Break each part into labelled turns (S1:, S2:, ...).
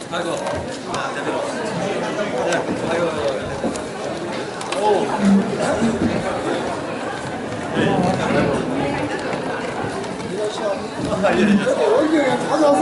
S1: 아이고, 안 되더라. 네, 아이고. 오.
S2: 원경이 가져와서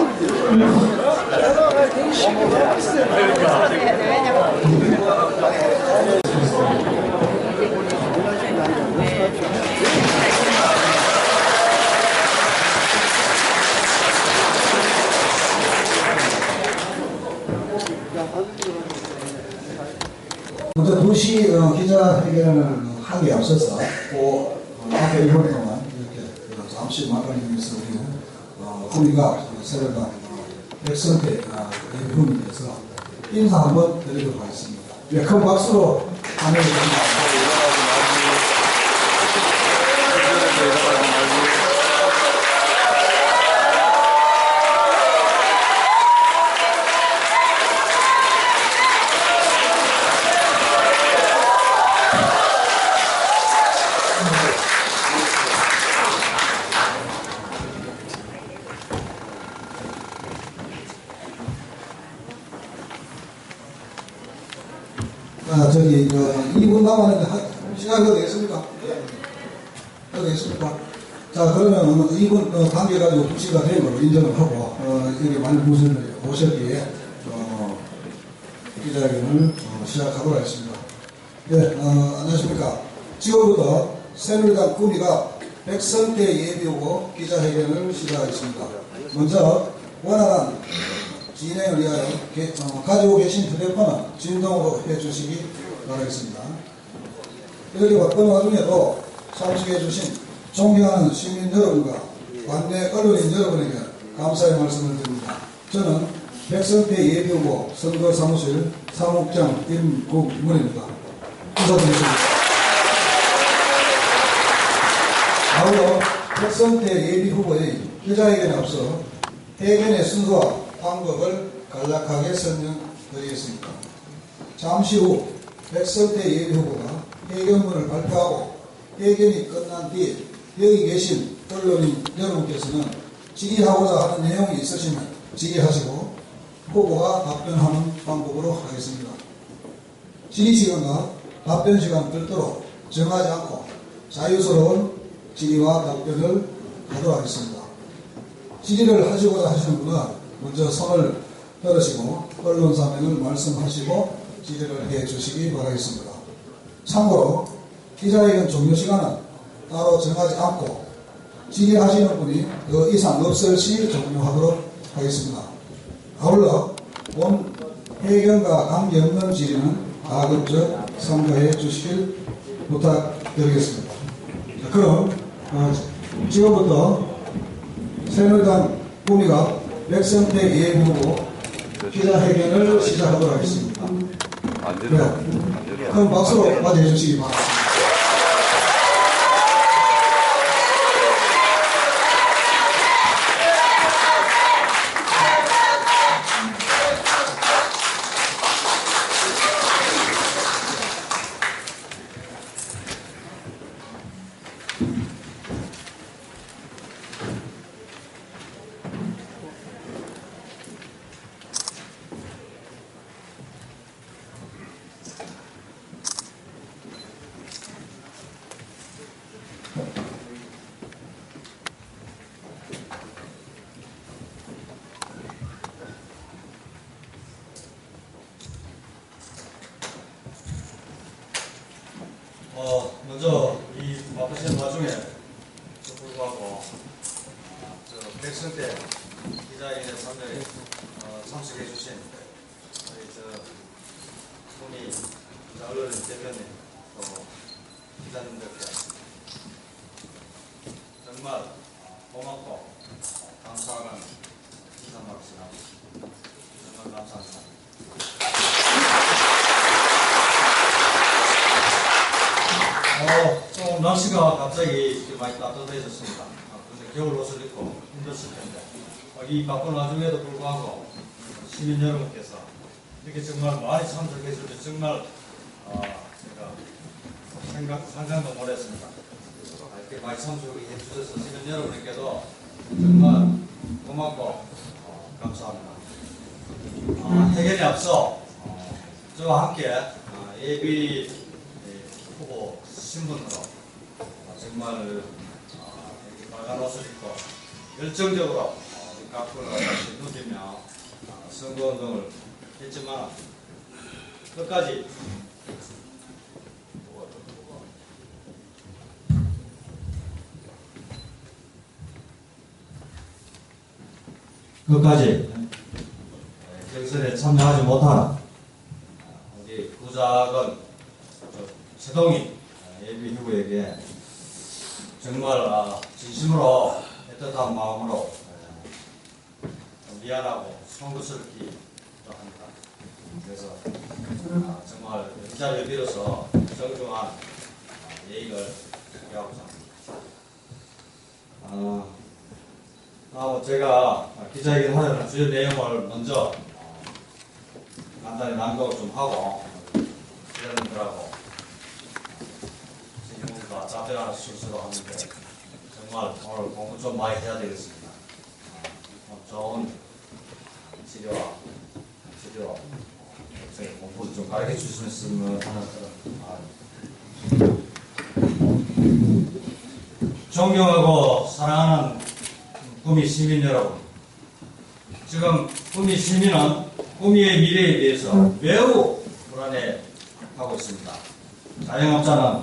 S3: 먼저 2시 기자회견을 하기에 앞서서 앞에 1분 동안 이렇게 잠시 마감하면서 우리가 새로운 백선태 대표님께서 인사 한번 드리도록 하겠습니다. 네, 큰 박수로 환영해 주십니다. 저기 2분 남았는데 시간이 되겠습니까? 네. 되겠습니까? 자, 그러면 2분 단계가지고 2시가 된 걸로 인정을 하고 여기 많은 분들이 오셨기에 기자회견을 시작하도록 하겠습니다. 네, 안녕하십니까? 지금부터 새누리당 꾸미가 백선태 예비후보 기자회견을 시작하겠습니다. 먼저 원활한 진행을 위하여 가지고 계신 휴대폰은 진동으로 해주시기 바라겠습니다. 이렇게 바쁜 와중에도 참석해 주신 존경하는 시민 여러분과 관내 언론인 여러분에게 감사의 말씀을 드립니다. 저는 백선태 예비후보 선거사무실 사무국장 임국문입니다. 인사드리겠습니다. 아울러 백선태 예비후보의 기자회견에 앞서 회견의 순서와 방법을 간략하게 설명드리겠습니다. 잠시 후 백선태 예비후보가 회견문을 발표하고 회견이 끝난 뒤 여기 계신 언론인 여러분께서는 질의하고자 하는 내용이 있으시면 질의하시고 후보가 답변하는 방법으로 하겠습니다. 질의시간과 답변시간 별도로 정하지 않고 자유스러운 질의와 답변을 하도록 하겠습니다. 질의를 하시고자 하시는 분은 먼저 손을 들으시고 언론사명을 말씀하시고 질의를 해주시기 바라겠습니다. 참고로 기자회견 종료 시간은 따로 정하지 않고 질의하시는 분이 더 이상 없을 시 종료하도록 하겠습니다. 아울러 본 회견과 관계없는 질의는 가급적 삼가해 주시길 부탁드리겠습니다. 자, 그럼 지금부터 새누리당 꾸미가 백선태 예비후보 기자회견을 시작하도록 하겠습니다. 네. 그럼 박수로 맞이해 주시기 바랍니다.
S1: 먼저 이 바쁘신 와중에 불구하고 백선태 기자회견에 참석해 주신 우리 손이 언론인 대표님 또 기자님들께 정말 고맙고 감사하는 인사 말씀합니다. 정말 감사합니다. 좀 날씨가 갑자기 많이 따뜻해졌습니다. 근데 겨울 옷을 입고 힘들었을 텐데 이 바쁜 와중에도 불구하고 시민 여러분께서 이렇게 정말 많이 참석해 주셔서 정말 제가 상상도 못했습니다. 이렇게 많이 참석해 주셔서 시민 여러분께도 정말 고맙고 감사합니다. 해결에 앞서 저와 함께 예비 후보 신분으로 정말 이렇게 빨간 옷을 입고 열정적으로 각본을 다시 누비며 선거운동을 했지만 끝까지 경선에 참여하지 못한 우리 구작은 최동희 예비 후보에게 정말 진심으로 애틋한 마음으로 미안하고 송구스럽기도 합니다. 그래서 정말 이 자리를 빌어서 정중한 예의를 표하고자 합니다. 제가 기자회견 하려는 주요 내용을 먼저 간단히 낭독을 좀 하고 기자님들하고 질문과 답변하는 순서로 하는데 정말 오늘 공부 좀 많이 해야 되겠습니다. 좋은 치료 공부를 좀 가르쳐 주셨으면 하는 그런 존경하고 사랑하는 구미 시민 여러분, 지금 구미 시민은 구미의 미래에 대해서 매우 불안해하고 있습니다. 자영업자는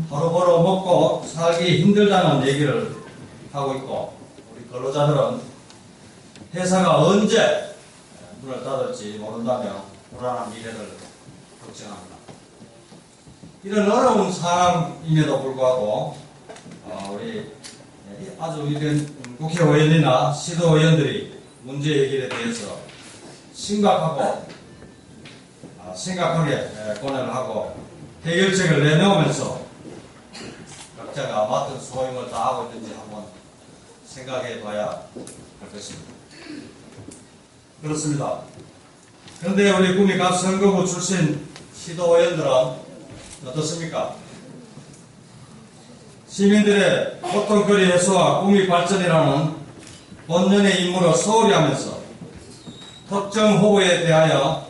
S1: 하루벌어 먹고 살기 힘들다는 얘기를 하고 있고, 우리 근로자들은 회사가 언제 문을 닫을지 모른다며 불안한 미래를 걱정합니다. 이런 어려운 상황임에도 불구하고 우리 아주 이런 국회의원이나 시도의원들이 문제 해결에 대해서 심각하게 고뇌를 하고 해결책을 내놓으면서 각자가 맡은 소임을 다하고 있는지 한번 생각해 봐야 할 것입니다. 그렇습니다. 그런데 우리 구미 각 선거구 출신 시도의원들은 어떻습니까? 시민들의 고통거리 해소와 구미 발전이라는 본연의 임무로 소홀히 하면서 특정 후보에 대하여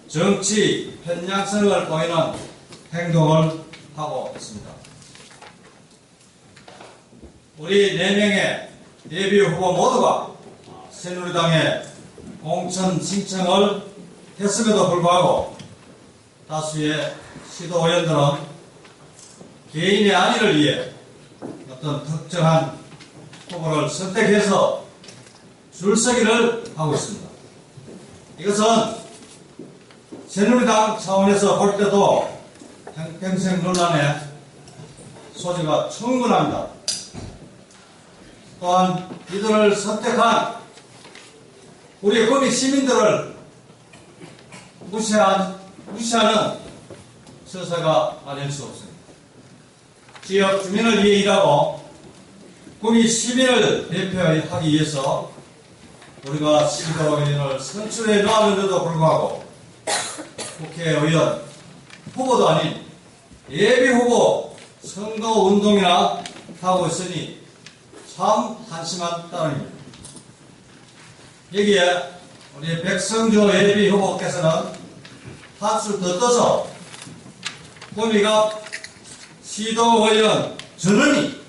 S1: 정치 편향성을 보이는 행동을 하고 있습니다. 우리 4명의 예비 후보 모두가 새누리당에 공천 신청을 했음에도 불구하고 다수의 시도의원들은 개인의 안위를 위해 어떤 특정한 후보를 선택해서 줄서기를 하고 있습니다. 이것은 새누리당 차원에서 볼 때도 평생 논란의 소지가 충분합니다. 또한 이들을 선택한 우리 구미 시민들을 무시하는 처사가 아닐 수 없습니다. 지역 주민을 위해 일하고 구미 시민을 대표하기 위해서 우리가 시도의원을 선출해 놓았는데도 불구하고 국회의원 후보도 아닌 예비 후보 선거운동이나 하고 있으니 참 한심한 따름입니다. 여기에 우리 백성주 예비 후보께서는 한술 더 떠서 구미가 시도의원 전원이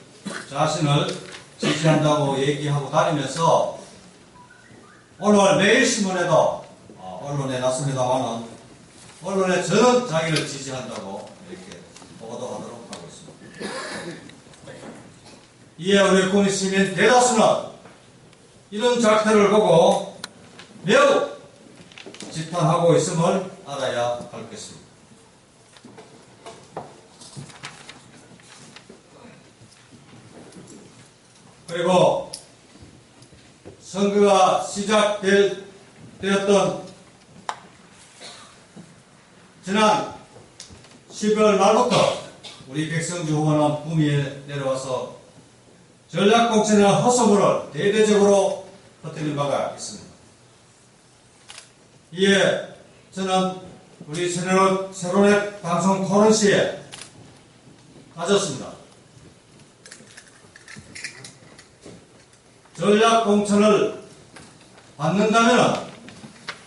S1: 자신을 지지한다고 얘기하고 다니면서 오늘 매일신문에도 언론에 났습니다만은 언론에 전원 자기를 지지한다고 이렇게 보도하도록 하고 있습니다. 이에 우리 구미 시민 대다수는 이런 작태를 보고 매우 지탄하고 있음을 알아야 할 것입니다. 그리고 선거가 시작되었던 지난 12월 말부터 우리 백성주 후보는 구미에 내려와서 전략공천의 허수물을 대대적으로 퍼뜨린 바가 있습니다. 이에 저는 우리 세로넷 방송 토론 시에 가졌습니다. 전략공천을 받는다면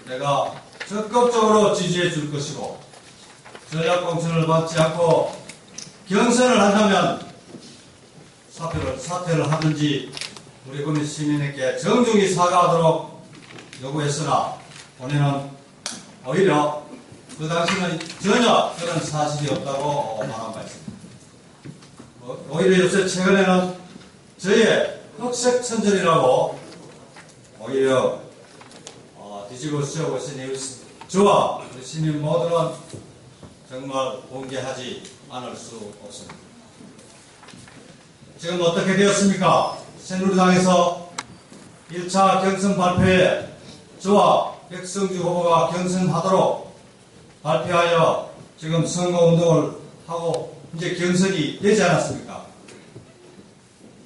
S1: 내가 적극적으로 지지해 줄 것이고 전략공천을 받지 않고 경선을 한다면 사퇴를 하든지 우리 국민 시민에게 정중히 사과하도록 요구했으나 본인은 오히려 그 당시는 전혀 그런 사실이 없다고 말한 바 있습니다. 오히려 요새 최근에는 저의 흑색 천절이라고 오히려 뒤집어 쓰여보시니 저와 우리 시민 모두는 정말 공개하지 않을 수 없습니다. 지금 어떻게 되었습니까? 새누리당에서 1차 경선 발표에 저와 백성주 후보가 경선하도록 발표하여 지금 선거운동을 하고 이제 경선이 되지 않았습니까?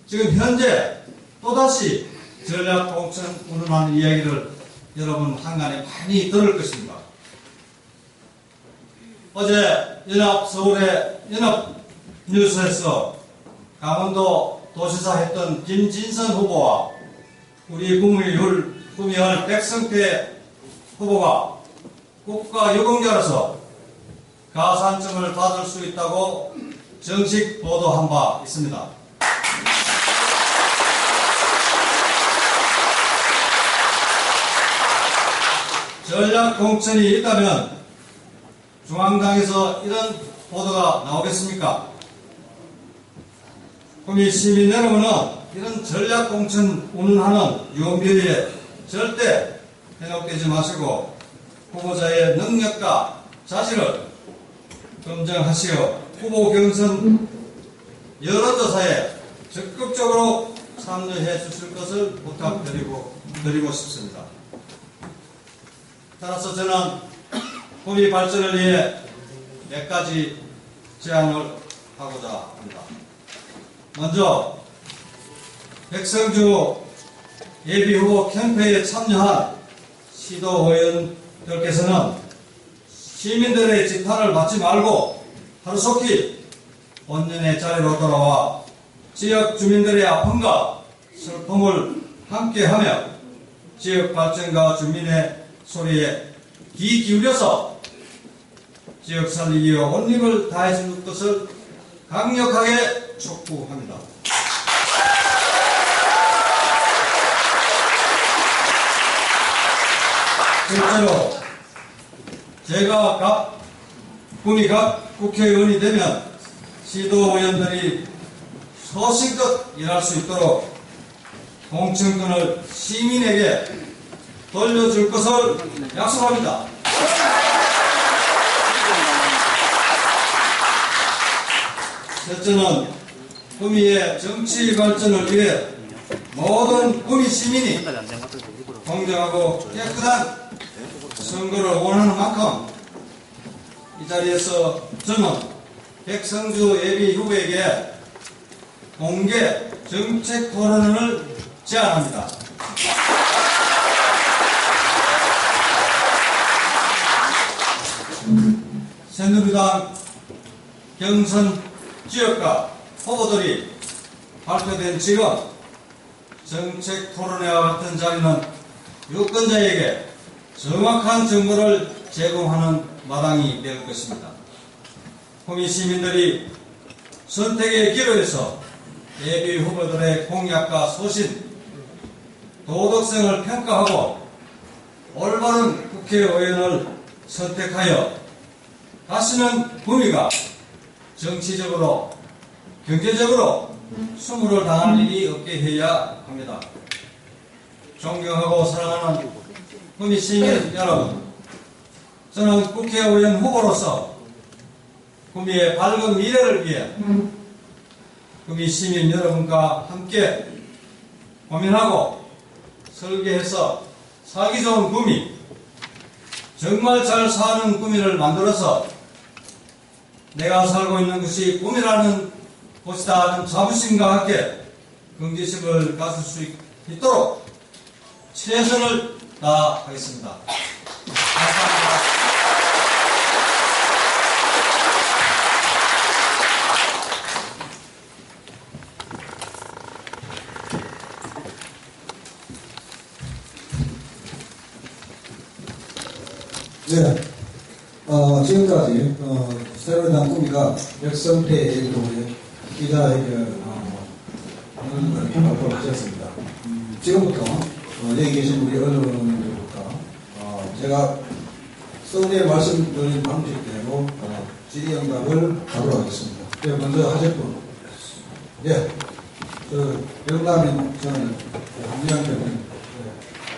S1: 지금 현재 또다시 전략공천 운운하는 이야기를 여러분 한간에 많이 들을 것입니다. 어제 서울의 연합뉴스에서 강원도 도지사 했던 김진선 후보와 우리 구미을 백성태 후보가 국가유공자로서 가산점을 받을 수 있다고 정식 보도한 바 있습니다. 전략 공천이 있다면 중앙당에서 이런 보도가 나오겠습니까? 구미 시민 여러분은 이런 전략 공천 운운하는 유언비어에 절대 현혹되지 마시고 후보자의 능력과 자질을 검증하시어 후보 경선 여론조사에 적극적으로 참여해 주실 것을 부탁드리고 싶습니다. 따라서 저는 구미 발전을 위해 몇 가지 제안을 하고자 합니다. 먼저 백성주 예비후보 캠페인에 참여한 시도의원들께서는 시민들의 지탄을 받지 말고 하루속히 본연의 자리로 돌아와 지역 주민들의 아픔과 슬픔을 함께하며 지역 발전과 주민의 소리에 귀 기울여서 지역 살리기 위해 온 힘을 다해줄 것을 강력하게 촉구합니다. 실제로 제가 구미 각 국회의원이 되면 시도의원들이 소신껏 일할 수 있도록 공천권을 시민에게 돌려줄 것을 약속합니다. 셋째는 구미의 정치 발전을 위해 모든 구미 시민이 공정하고 깨끗한 선거를 원하는 만큼 이 자리에서 저는 백성주 예비 후보에게 공개 정책 토론을 제안합니다. 새누리당 경선 지역과 후보들이 발표된 지금 정책 토론회와 같은 자리는 유권자에게 정확한 정보를 제공하는 마당이 될 것입니다. 구미 시민들이 선택의 기로에서 예비 후보들의 공약과 소신, 도덕성을 평가하고 올바른 국회의원을 선택하여 다시는 구미가 정치적으로, 경제적으로 수모를 당할 일이 없게 해야 합니다. 존경하고 사랑하는 구미 시민 여러분, 저는 국회의원 후보로서 구미의 밝은 미래를 위해 구미 시민 여러분과 함께 고민하고 설계해서 살기 좋은 구미, 정말 잘 사는 구미를 만들어서 내가 살고 있는 것이 구미라는 곳이다 하는 자부심과 함께 긍지심을 가질 수 있도록 최선을 다하겠습니다. 감사합니다.
S3: 네. 지금까지 새누리당 꾸미가 백성태 의원의 기자회견을 발표를 하셨습니다. 지금부터 여기 계신 우리 언론들부터 제가 서두에 말씀드린 방식대로 질의응답을 하도록 하겠습니다. 네, 먼저 하실 분. 예. 영남인 저는 한미양 대표님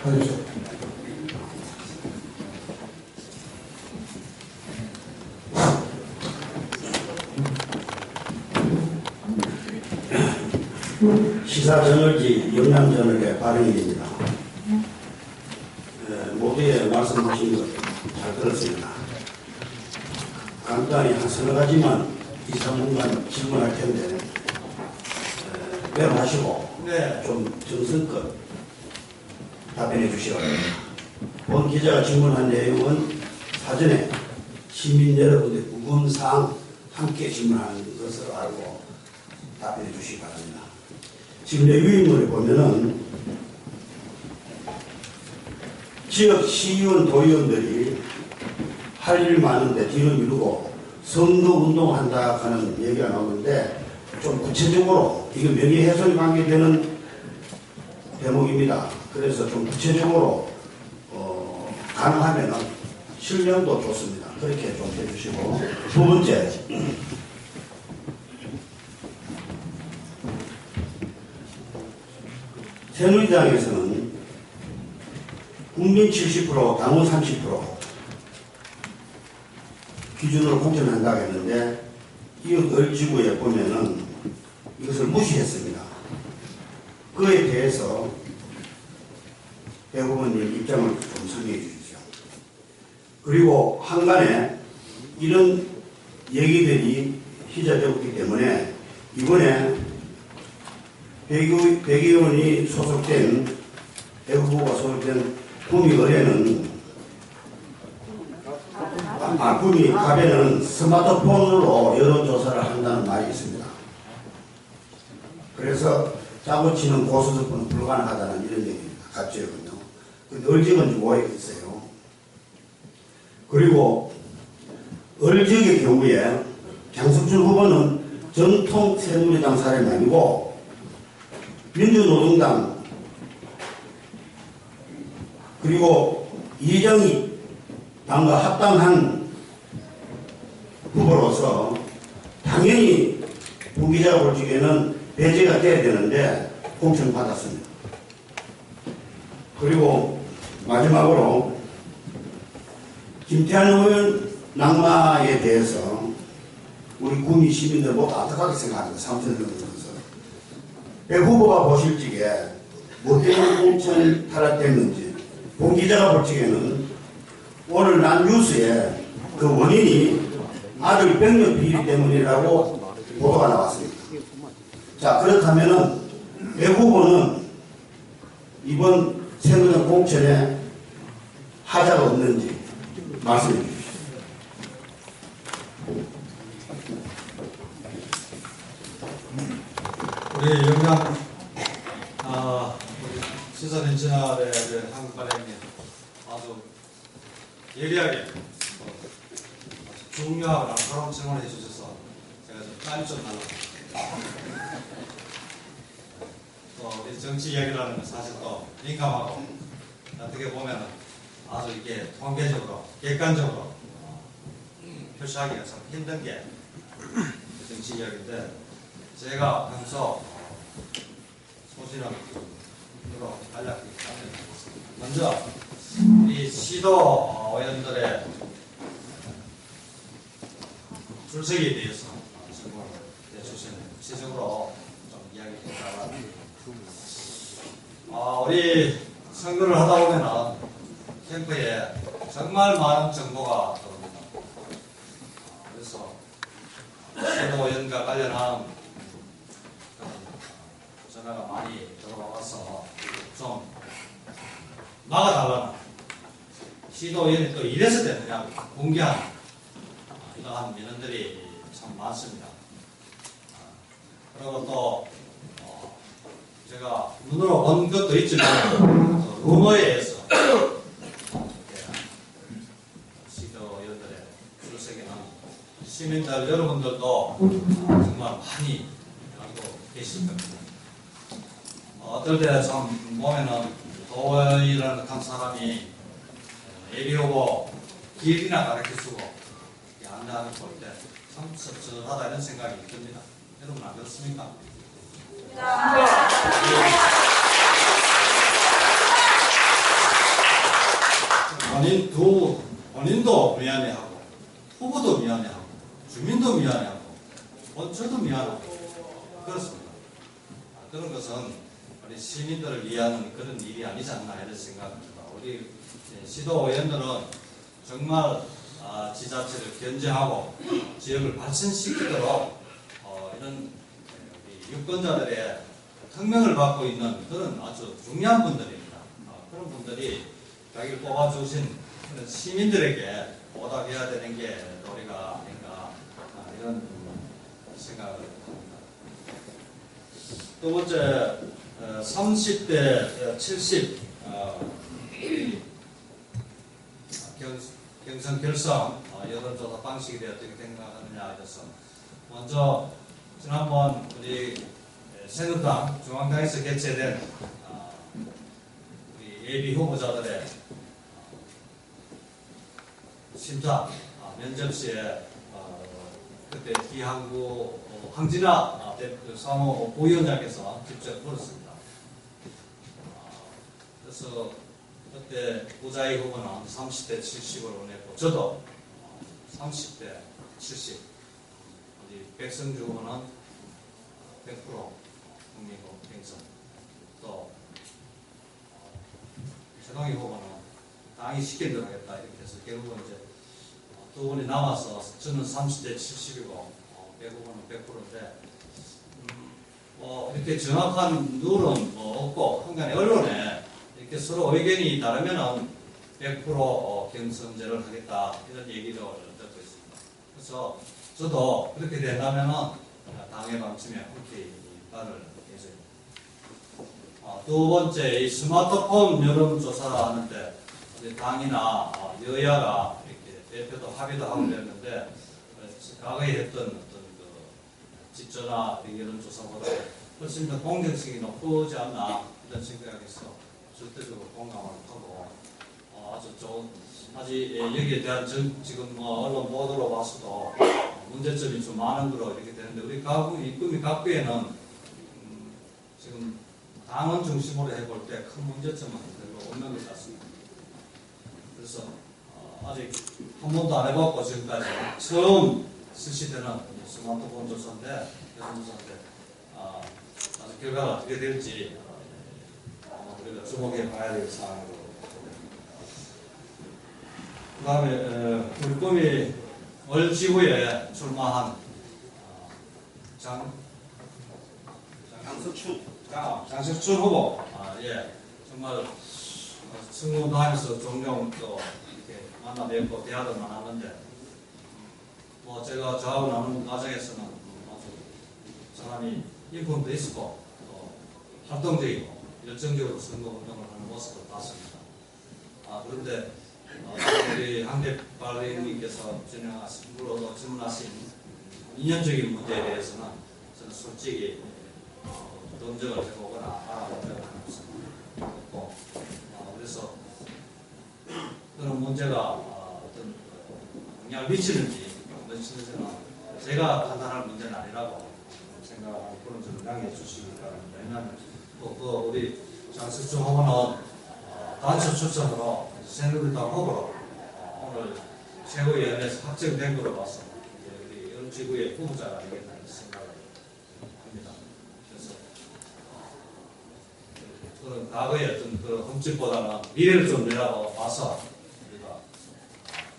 S3: 하십시오.
S4: 시사저널지 영남저널의 발행입니다. 모두의 말씀하신 것 잘 들었습니다. 간단히 한 서너 가지만 2, 3분간 질문할 텐데 매너하시고
S1: 네.
S4: 좀 정성껏 답변해 주시기 바랍니다. 본 기자가 질문한 내용은 사전에 시민 여러분의 궁금사항 함께 질문하는 것을 알고 답변해 주시기 바랍니다. 지금 내 유인물에 보면은 지역 시의원, 도의원들이 할 일 많은데 뒤로 미루고 선거운동 한다 하는 얘기가 나오는데 좀 구체적으로 이거 명예훼손이 관계되는 대목입니다. 그래서 좀 구체적으로 가능하면 실명도 좋습니다. 그렇게 좀 해주시고 두 번째 새누리당에서는 국민 70%, 당원 30% 기준으로 공천한다고 했는데 이웃 을지구에 보면은 이것을 무시했습니다. 그에 대해서 배 후보님 입장을 좀 설명해 주십시오. 그리고 한간에 이런 얘기들이 휘저졌기 때문에 이번에 백 의원이 소속된, 배 후보가 소속된 구미의뢰는 구미갑에는 스마트폰으로 여론조사를 한다는 말이 있습니다. 그래서 짜고 치는 고소득은 불가능하다는 이런 얘기입니다. 갑질은요. 근데 을지역은 좀 오해가 있어요. 그리고 을지역의 경우에 장석준 후보는 전통 새누리당 사람이 아니고 민주노동당 그리고 이정희 당과 합당한 후보로서 당연히 부기자가 볼 적에는 배제가 돼야 되는데 공천을 받았습니다. 그리고 마지막으로 김태환 의원 낙마에 대해서 우리 구미 시민들 모두 안타깝게 생각합니다. 사무총장으로서 배 후보가 보실 적에 뭐 때문에 공천 탈락됐는지 본 기자가 볼 적에는 오늘 난 뉴스에 그 원인이 아들 병력 비리 때문이라고 보도가 나왔습니다. 자, 그렇다면은 배 후보는 이번 새누리당 공천에 하자가 없는지 말씀해 주십시오.
S1: 우리 영남 시선 진화의 한국발행님 아주 예리하게 중요하고 날카로운 질문을 해주셔서 제가 좀 땀이 좀 날라. 또 우리 정치 이야기라는 건 사실 또 민감하고 어떻게 보면 아주 이게 통계적으로 객관적으로 표시하기가 참 힘든 게 정치 이야기인데 제가 평소 소신을 간략히 말씀드리겠습니다. 먼저 이 시도 의원들의 출석에 대해서 질문을 해주시는 구체적으로 좀 이야기했다가 우리 선거를 하다 보면은 캠프에 정말 많은 정보가 들어옵니다. 그래서 시도 의원과 관련한 전화가 많이 들어와서 좀 막아달라는 시도위원회 또 이래서 되느냐 공개한 이러한 민원들이 참 많습니다. 그리고 또 제가 눈으로 본 것도 있지만 루머에 의해서 시민들 여러분들도 정말 많이 알고 계실 겁니다. 어떨 때 참 보면은 도의라는 한 사람이 예비후보 길이나 가르쳐주고 안내하는 볼 때 참 섭섭하다 이런 생각이 듭니다. 여러분 안 그렇습니까? 본인도 미안해하고 후보도 미안해하고 주민도 미안해하고 저도 미안하고 그렇습니다. 그런 것은 우리 시민들을 위하는 그런 일이 아니지 않나 이런 생각입니다. 우리 시도의원들은 정말 지자체를 견제하고 지역을 발전시키도록 이런 유권자들의 특명을 받고 있는 그런 아주 중요한 분들입니다. 그런 분들이 자기를 뽑아주신 그런 시민들에게 보답해야 되는 게 우리가 아닌가 이런 생각을 합니다. 두 번째 30대 70 경선 결성 여론조사 방식에 대해 어떻게 생각하느냐에 대해서 먼저 지난번 우리 새누리당 중앙당에서 개최된 우리 예비 후보자들의 심사 면접 시에 그때 기항구 황진아 사무 부위원장께서 직접 물었습니다. 그래서 그때 부자의 후보는 30대 70으로 냈고 저도 30대 70 우리 백성주 후보는 100% 국민국 경선 또 최동희 후보는 당이 시킨 대로 하겠다 이렇게 해서 결국은 이제 두 분이 남아서 저는 30대 70이고 백 후보는 100%인데 이렇게 정확한 룰은 없고 한간에 언론에 이렇게 서로 의견이 다르면은 100% 경선제를 하겠다 이런 얘기를 듣고 있습니다. 그래서 저도 그렇게 된다면은 당의 방침에 함께 발을 예정입니다. 두 번째 이 스마트폰 여론조사를 하는데 당이나 여야가 이렇게 대표도 합의도 하고 그랬는데 과거에 했던 어떤 집전화 여론조사보다 훨씬 더 공정성이 높지 않나 이런 생각에서 절대적으로 공감을 하고 아주 좋은 아직 여기에 대한 지금 언론 보도로 봐서도 문제점이 좀 많은 거로 이렇게 되는데 우리 입금이 각부에는 지금 당원 중심으로 해볼 때 큰 문제점은 별로 없는 것 같습니다. 그래서 아직 한 번도 안 해봤고 지금까지 처음 실시되는 스마트폰 조사인데 아주 결과가 어떻게 될지 우리가 주목해 봐야 될 사항으로. 그 다음에 우리 꿈이 월지구에 출마한 장석춘 후보 예 정말 승무원도 하면서 종종 또 이렇게 만나 뵙고 대화도 나눴는데 제가 저하고 나누는 과정에서는 아주 사람이 인품도 있었고 또 활동적이고 열정적으로 선거운동을 하는 모습을 봤습니다. 그런데 우리 한대발님께서 질문하신 인연적인 문제에 대해서는 저는 솔직히 논쟁을 해보거나 알아본 적은 없고 그래서 그런 문제가 어떤 영향을 미치는지는 제가 판단할 문제는 아니라고 생각하고 그런 점을 양해해 주시기 바랍니다. 왜냐하면 또 우리 장석준 후보는 단체 추천으로 새누리당 후보로 오늘 최고위원회에서 확정된 걸로 봐서 우리 영지구의 후보자가 되겠다 생각을 합니다. 그래서 그런 과거의 어떤 그 흠집보다는 미래를 좀 내라고 봐서 우리가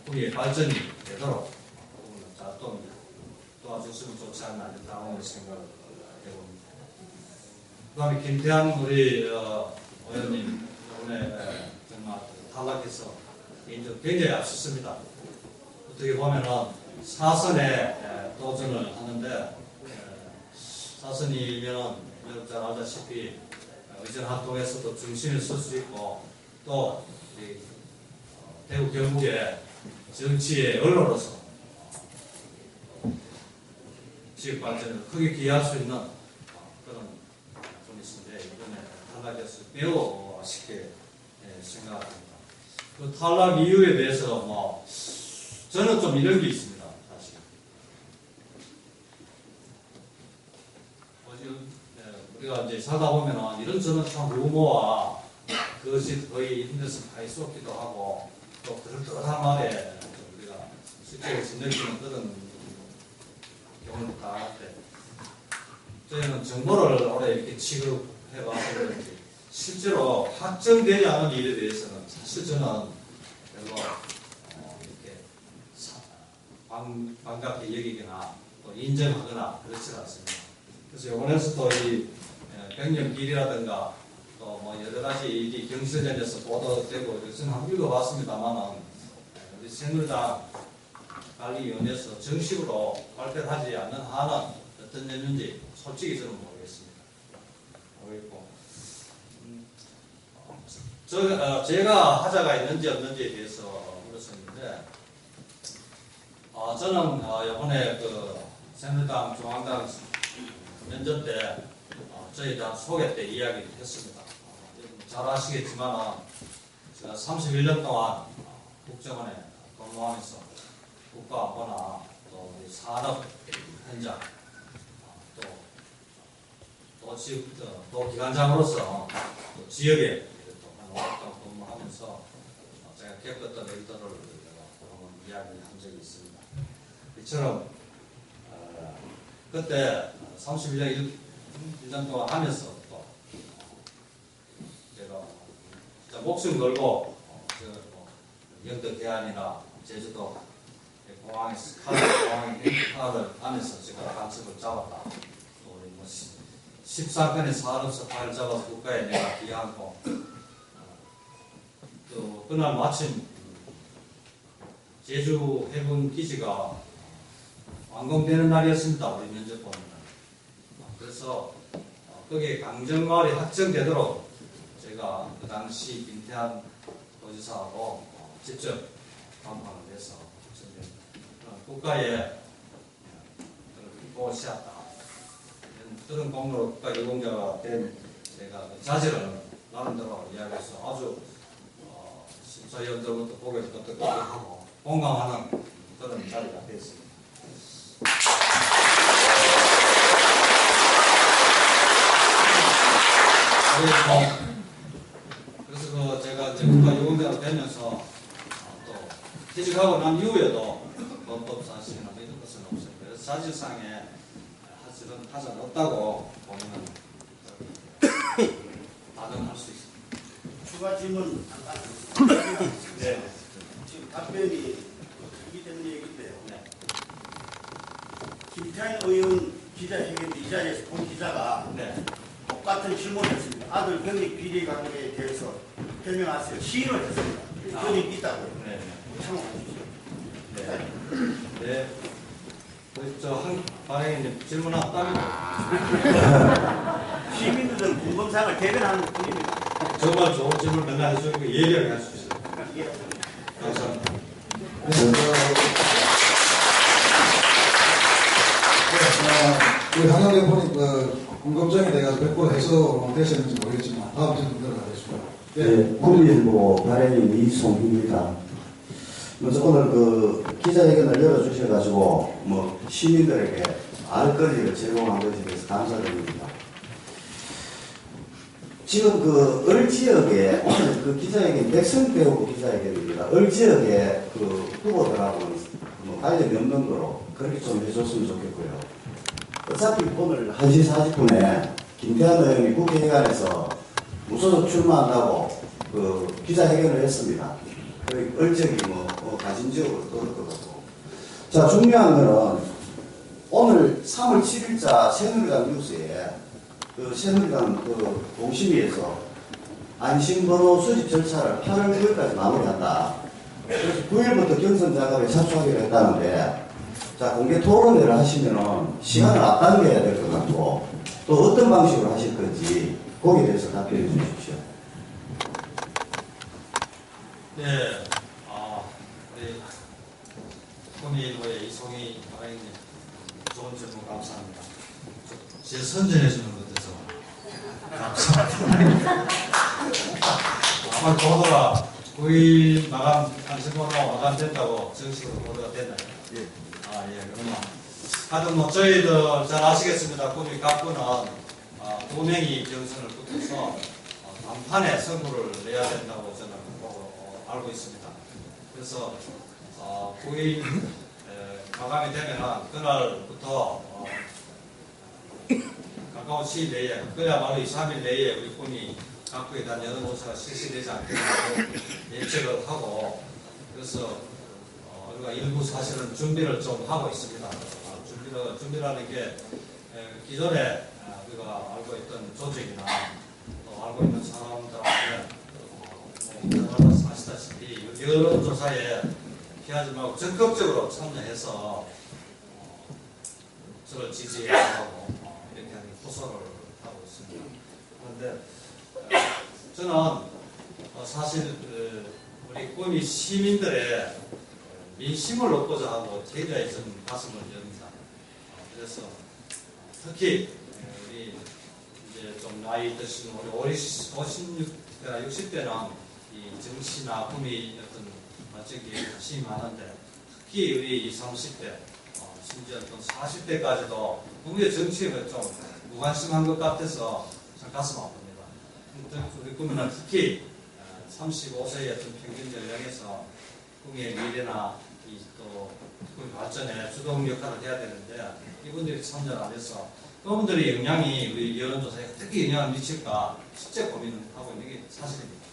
S1: 우리의 발전이 되도록 좀 도와줬으면 좋지 않나 이런 당원의 생각을 해봅니다. 그 다음에 김태한 우리 의원님 오늘 정말 탈락해서 개인적으로 굉장히 아쉽습니다. 어떻게 보면은 사선에 도전을 하는데 사선이면 여러분 잘 알다시피 의전 활동에서도 중심에 설 수 있고 또 대구 경북의 정치의 언론으로서 지역 발전을 크게 기여할 수 있는 그런 분이신데 이번에 탈락해서 매우 아쉽게 생각합니다. 그 탈락 이유에 대해서 뭐 저는 좀 이런 게 있습니다. 사실 우리가 이제 살다 보면은 이런 저는 참 유머와 그것이 거의 힘들어서 가히 쏟기도 하고 또 그럴듯한 말에 우리가 실제로 진정치는 그런 경우를 다 할때 저희는 정보를 오래 이렇게 취급해봐서 그런지 실제로 확정되지 않은 일에 대해서는 사실 저는 별로 이렇게 반갑게 여기거나 또 인정하거나 그렇지 않습니다. 그래서 이번에서 또 이 병력비리라든가 또 뭐 여러 가지 일이 경실련에서 보도되고 저는 한번 읽어봤습니다만은 우리 새누리당 관리위원회에서 정식으로 발표를 하지 않는 한은 어떤 내용인지 솔직히 저는 모르겠고 제가 하자가 있는지 없는지에 대해서 물었었는데 저는 이번에 그 새누리당 중앙당 면접 때 저희에 대한 소개 때 이야기를 했습니다. 잘 아시겠지만 제가 31년 동안 국정원에 근무하면서 국가안보나 또 산업 현장 또 기관장으로서 또 지역에 또 오랫동안 근무하면서 제가 겪었던 일들을 한번 이야기한 적이 있습니다. 이처럼 그때 31년 동안 하면서 또 제가 진짜 목숨 걸고 영덕 해안이나 제주도 공항에서 카를 하면서 제가 간섭을 잡았다. 또 우리 14건의 산업사 파를 잡아서 국가에 내가 기여하고 또 그날 마침 제주 해군 기지가 완공되는 날이었습니다. 우리 면접 보면. 그래서 거기에 강정마을이 확정되도록 제가 그 당시 김태한 도지사하고 직접 담판을 해서 국가에 기포를 씌웠다. 그런 공로로 국가 유공자가 된 제가 자질을 나름대로 이야기해서 아주 심사위원들부터 고개를 끄덕끄덕하고 공감하는 그런 자리가 됐습니다. 그래서 제가 이제 국가 유공자가 되면서 또 퇴직하고 난 이후에도 헌법 사실이나 이런 것은 없습니다. 그래서 사실상에 사실은 하자는 없다고 보면 가정할 수 있습니다.
S4: 추가 질문 네. 지금 답변이 이기 때문에 얘기인데요.
S1: 네.
S4: 김태현 의원 기자회견 이 자리에서 본 기자가
S1: 네.
S4: 똑같은 질문을 했습니다. 아들 병력 비리 관계에 대해서 설명하세요. 시인을 했습니다. 그런 일이 있다고요.
S1: 네.
S4: 참고해 주시죠.
S1: 네. 네. 한 발행에 질문 없답니다.
S4: 시민들은 궁금사항을 대변하는 분입니다.
S1: 정말 좋은 질문 맨날 해주니까 예리하게 할 수 있어요.
S4: 예.
S1: 감사합니다.
S3: 우리 한영대 보니 궁금증이 내가 100% 해소되셨는지 모르겠지만 다음 질문 들어가겠습니다.
S5: 네, 국민일보 발행인 이송희입니다. 먼저 오늘 그 기자회견을 열어주셔가지고 뭐 시민들에게 알거리를 제공한 것에 대해서 감사드립니다. 지금 그 을지역에 오늘 그 기자회견 백성배우 기자회견입니다. 을지역에 그 후보들하고는 뭐 관련이 없는 거로 그렇게 좀 해줬으면 좋겠고요. 어차피 오늘 1시 40분에 김태한 의원이 국회의관에서 무소속 출마한다고 그 기자회견을 했습니다. 을지역이 뭐 가신지역으로 떠들 것 같고. 자, 중요한 거는 오늘 3월 7일자 새누리당 뉴스에 그 새누리당 그 동심위에서 안심번호 수집 절차를 8월 9일까지 마무리한다. 그래서 9일부터 경선 작업에 착수하기로 했다는데, 자, 공개 토론회를 하시면은 시간을 앞당겨야 될 것 같고, 또 어떤 방식으로 하실 건지 거기에 대해서 답변해 주십시오.
S1: 네, 우리 국민의힘의 이송희 발행님 좋은 질문 감사합니다. 제 선전해 주는 것 같아서 감사합니다. 아마 보도가 9일 마감, 당신번호 마감된다고 정식으로 보도가 됐나요?
S5: 예.
S1: 아, 예, 그러면. 하여튼 뭐 저희들 잘 아시겠습니다. 꿈이 각부는 두 명이 경선을 붙어서 단판에 승부를 내야 된다고 저는 보고 알고 있습니다. 그래서 9일 마감이 되면은 그날부터 가까운 시일 내에, 그야말로 2, 3일 내에 우리 꿈이 각부에 대한 여론조사가 실시되지 않겠냐고 예측을 하고, 그래서 우리가 일부 사실은 준비를 좀 하고 있습니다. 준비라는 게 기존에 우리가 알고 있던 조직이나 또 알고 있는 사람들한테 아시다시피 여론조사에 피하지 말고 적극적으로 참여해서 저를 지지하고 이렇게 하는 호소를 하고 있습니다. 그런데 저는 사실 우리 꿈이 시민들의 민심을 얻고자 하고 제자의 좀 가슴을 엽니다. 그래서 특히 우리 이제 좀 나이 드신 우리 50대나 60대는 이 정치나 꿈이 어떤 저기 관심이 많은데, 특히 우리 20, 30대 심지어 또 40대까지도 국내 정치에 좀 무관심한 것 같아서 참 가슴 아픕니다. 우리 꿈은 특히 35세의 어떤 평균 연령에서 꿈의 미래나 또 꿈 발전에 주동 역할을 해야 되는데, 이분들이 참여를 안 해서 그분들의 영향이 우리 여론조사에 어떻게 영향을 미칠까 실제 고민하고 있는 게 사실입니다.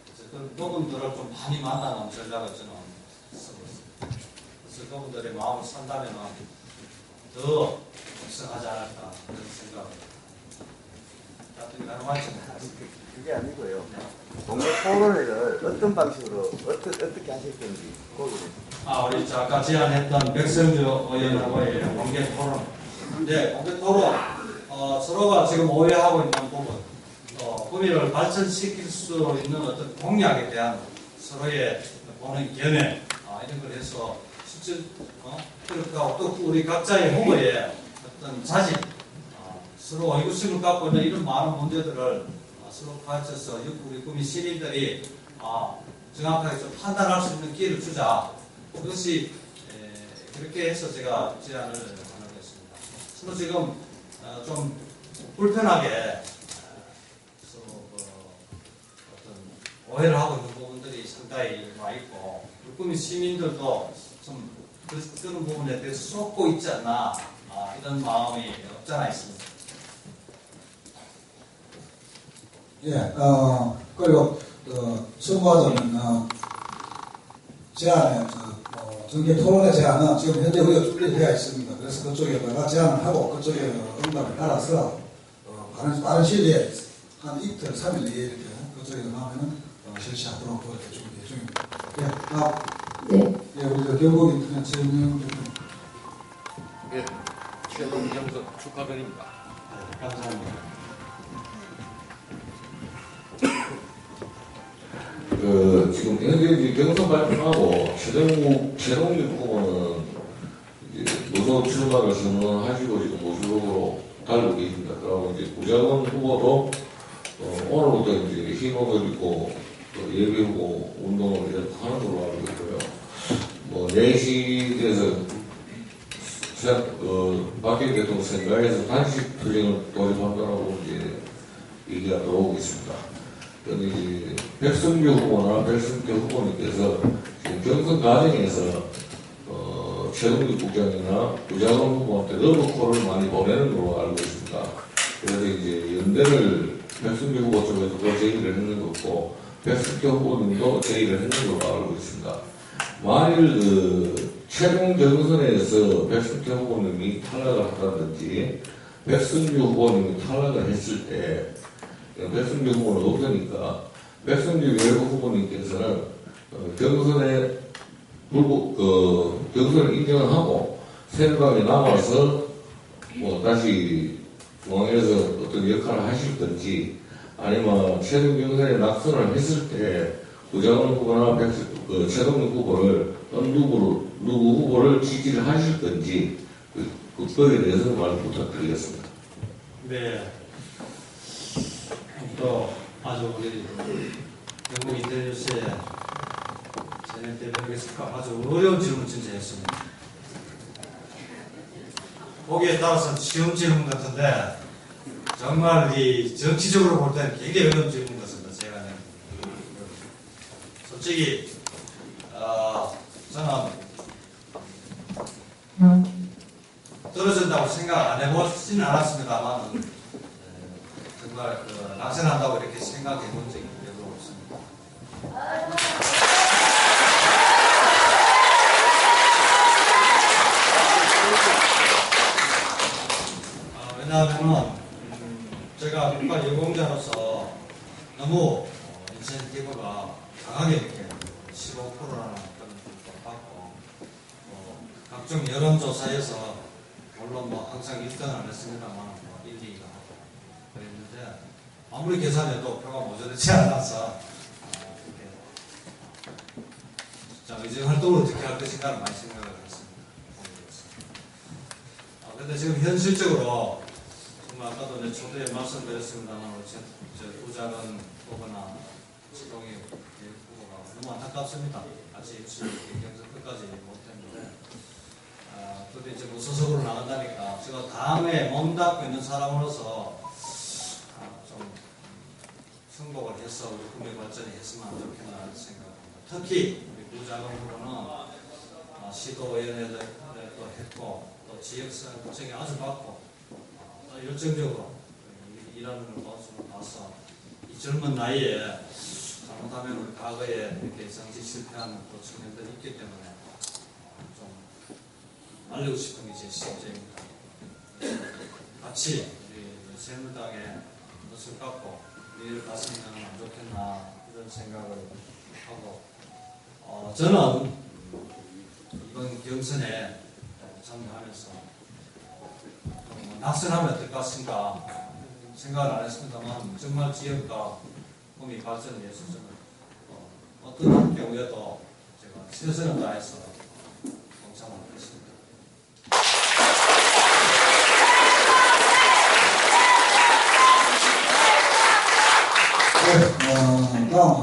S1: 그래서 그분들을 좀 많이 만나는 전략을 저는 쓰고 있습니다. 그래서 그분들의 마음을 산다면 더 적성하지 않을까 그런 생각을 합니다.
S5: 그게 아니고요. 공개 토론회를 어떤 방식으로 어떻게 하실 건지 거기를.
S1: 우리 아까 제안했던 백성주 의원하고의 공개 토론. 네, 공개 토론. 서로가 지금 오해하고 있는 부분, 꿈이를 발전시킬 수 있는 어떤 공약에 대한 서로의 보는 견해, 이런 걸 해서 실제 그렇게 하고 또 우리 각자의 후보의 어떤 자질, 서로 의구심을 갖고 있는 이런 많은 문제들을 서로 파헤쳐서 우리 꿈이 시민들이 정확하게 좀 판단할 수 있는 기회를 주자. 그것이 그렇게 해서 제가 제안을 하는 것입니다. 서로 지금 좀 불편하게 어떤 오해를 하고 있는 부분들이 상당히 많이 있고, 우리 꿈이 시민들도 좀 그런 부분에 대해서 쏟고 있지 않나, 이런 마음이 없잖아 있습니다.
S3: 예, 그리고 선거하자면 제안에 정기 토론회 제안은 지금 현재 우리가 준비되어 있습니다. 그래서 그쪽에다가 제안을 하고 그쪽에 응답을 따라서 빠른 시일에 한 이틀, 3일 내에 이렇게 그쪽에 나오면은 실시하도록 그렇게 준비 중입니다. 예,
S6: 네.
S3: 예, 우리 경북 인터넷 최은영 대표님.
S7: 예, 최동 경선 축하드립니다.
S1: 감사합니다.
S7: 지금 현재 경선 발표하고 최동욱 후보는 노조 출마를 선언하시고 지금 모습으로 달리고 계십니다. 그리고 이제 구자원 후보도 오늘부터 이제 흰옷을 입고 예비후보 운동을 이렇게 하는 걸로 알고 있고요. 뭐 4시 돼서 박근혜 대통령 선거에서 단식 투쟁을 돌입한다라고 이제 얘기가 나오고 있습니다. 그런데 이제 백성규 후보나 백성태 후보님께서 지금 경선 과정에서 최동규 국장이나 구자원 후보한테 러브콜을 많이 보내는 걸로 알고 있습니다. 그래서 이제 연대를 백성규 후보 쪽에서도 제의를 했는 거고, 백성태 후보님도 제의를 했는 걸로 알고 있습니다. 만일 최종 경선에서 백성태 후보님이 탈락을 한다든지 백성규 후보님이 탈락을 했을 때 백성규 후보는 없으니까 백성규 외부 후보님께서는 경선에 경선을 인정을 하고 새누리당에 남아서 뭐 다시 중앙에서 어떤 역할을 하실 건지, 아니면 최종 경선에 낙선을 했을 때 구자원 후보나 최동욱 후보를 누구 후보를 지지를 하실 건지 극복에 대해서 말 부탁드리겠습니다.
S1: 네. 또 아주 우리 영국 인터넷에 전에 대변에서 아주 어려운 질문 진짜 했습니다. 보기에 따라서는 쉬운 질문 같은데 정말 이 정치적으로 볼 때는 굉장히 어려운 질문 같습니다. 제가 솔직히 저는 떨어진다고 생각 안 해보지는 않았습니다만 정말 낙선한다고 이렇게 생각해 본 적이 별로 없습니다. 왜냐하면 제가 국가 유공자로서 너무 인센티브가 강하게 이렇게 15%라는 그런 것도 받고 각종 여론조사에서 물론 항상 1등은 안 했습니다만 1, 2가 하고 그랬는데 아무리 계산해도 표가 모자르지 않아서 이제 활동을 어떻게 할 것인가를 많이 생각을 했습니다. 그런데 지금 현실적으로 정말 아까도 이제 초대에 말씀드렸습니다만 우작은 후보나 지동희 후보가 너무 안타깝습니다. 같이 열심히 경선 끝까지 못했는데 근데 이제 무소속으로 나간다니까 제가 다음에 몸담고 있는 사람으로서 좀 승복을 해서 우리 국민 발전이 했으면 좋겠다는 생각입니다. 특히 우리 우작은 후보는 시도위원회도 했고 또 지역사회 국정에 아주 받고 열정적으로 일하는 걸 봐서 이 젊은 나이에 잘못하면 우리 과거에 이렇게 정치 실패하는 또 청년들이 있기 때문에 좀 알리고 싶은 게 제 심정입니다. 같이 우리 새누리당에 뜻을 갖고 일을 갔으면 안 좋겠나 이런 생각을 하고 저는 이번 경선에 참여하면서 낙선하면 어떨 것 같습니까? 생각을 안 했습니다만 정말 지역과 국민 발전을 위해서 저는 어떤 경우에도 제가 최선을 다해서 동참을 하겠습니다.
S3: 네, 다음은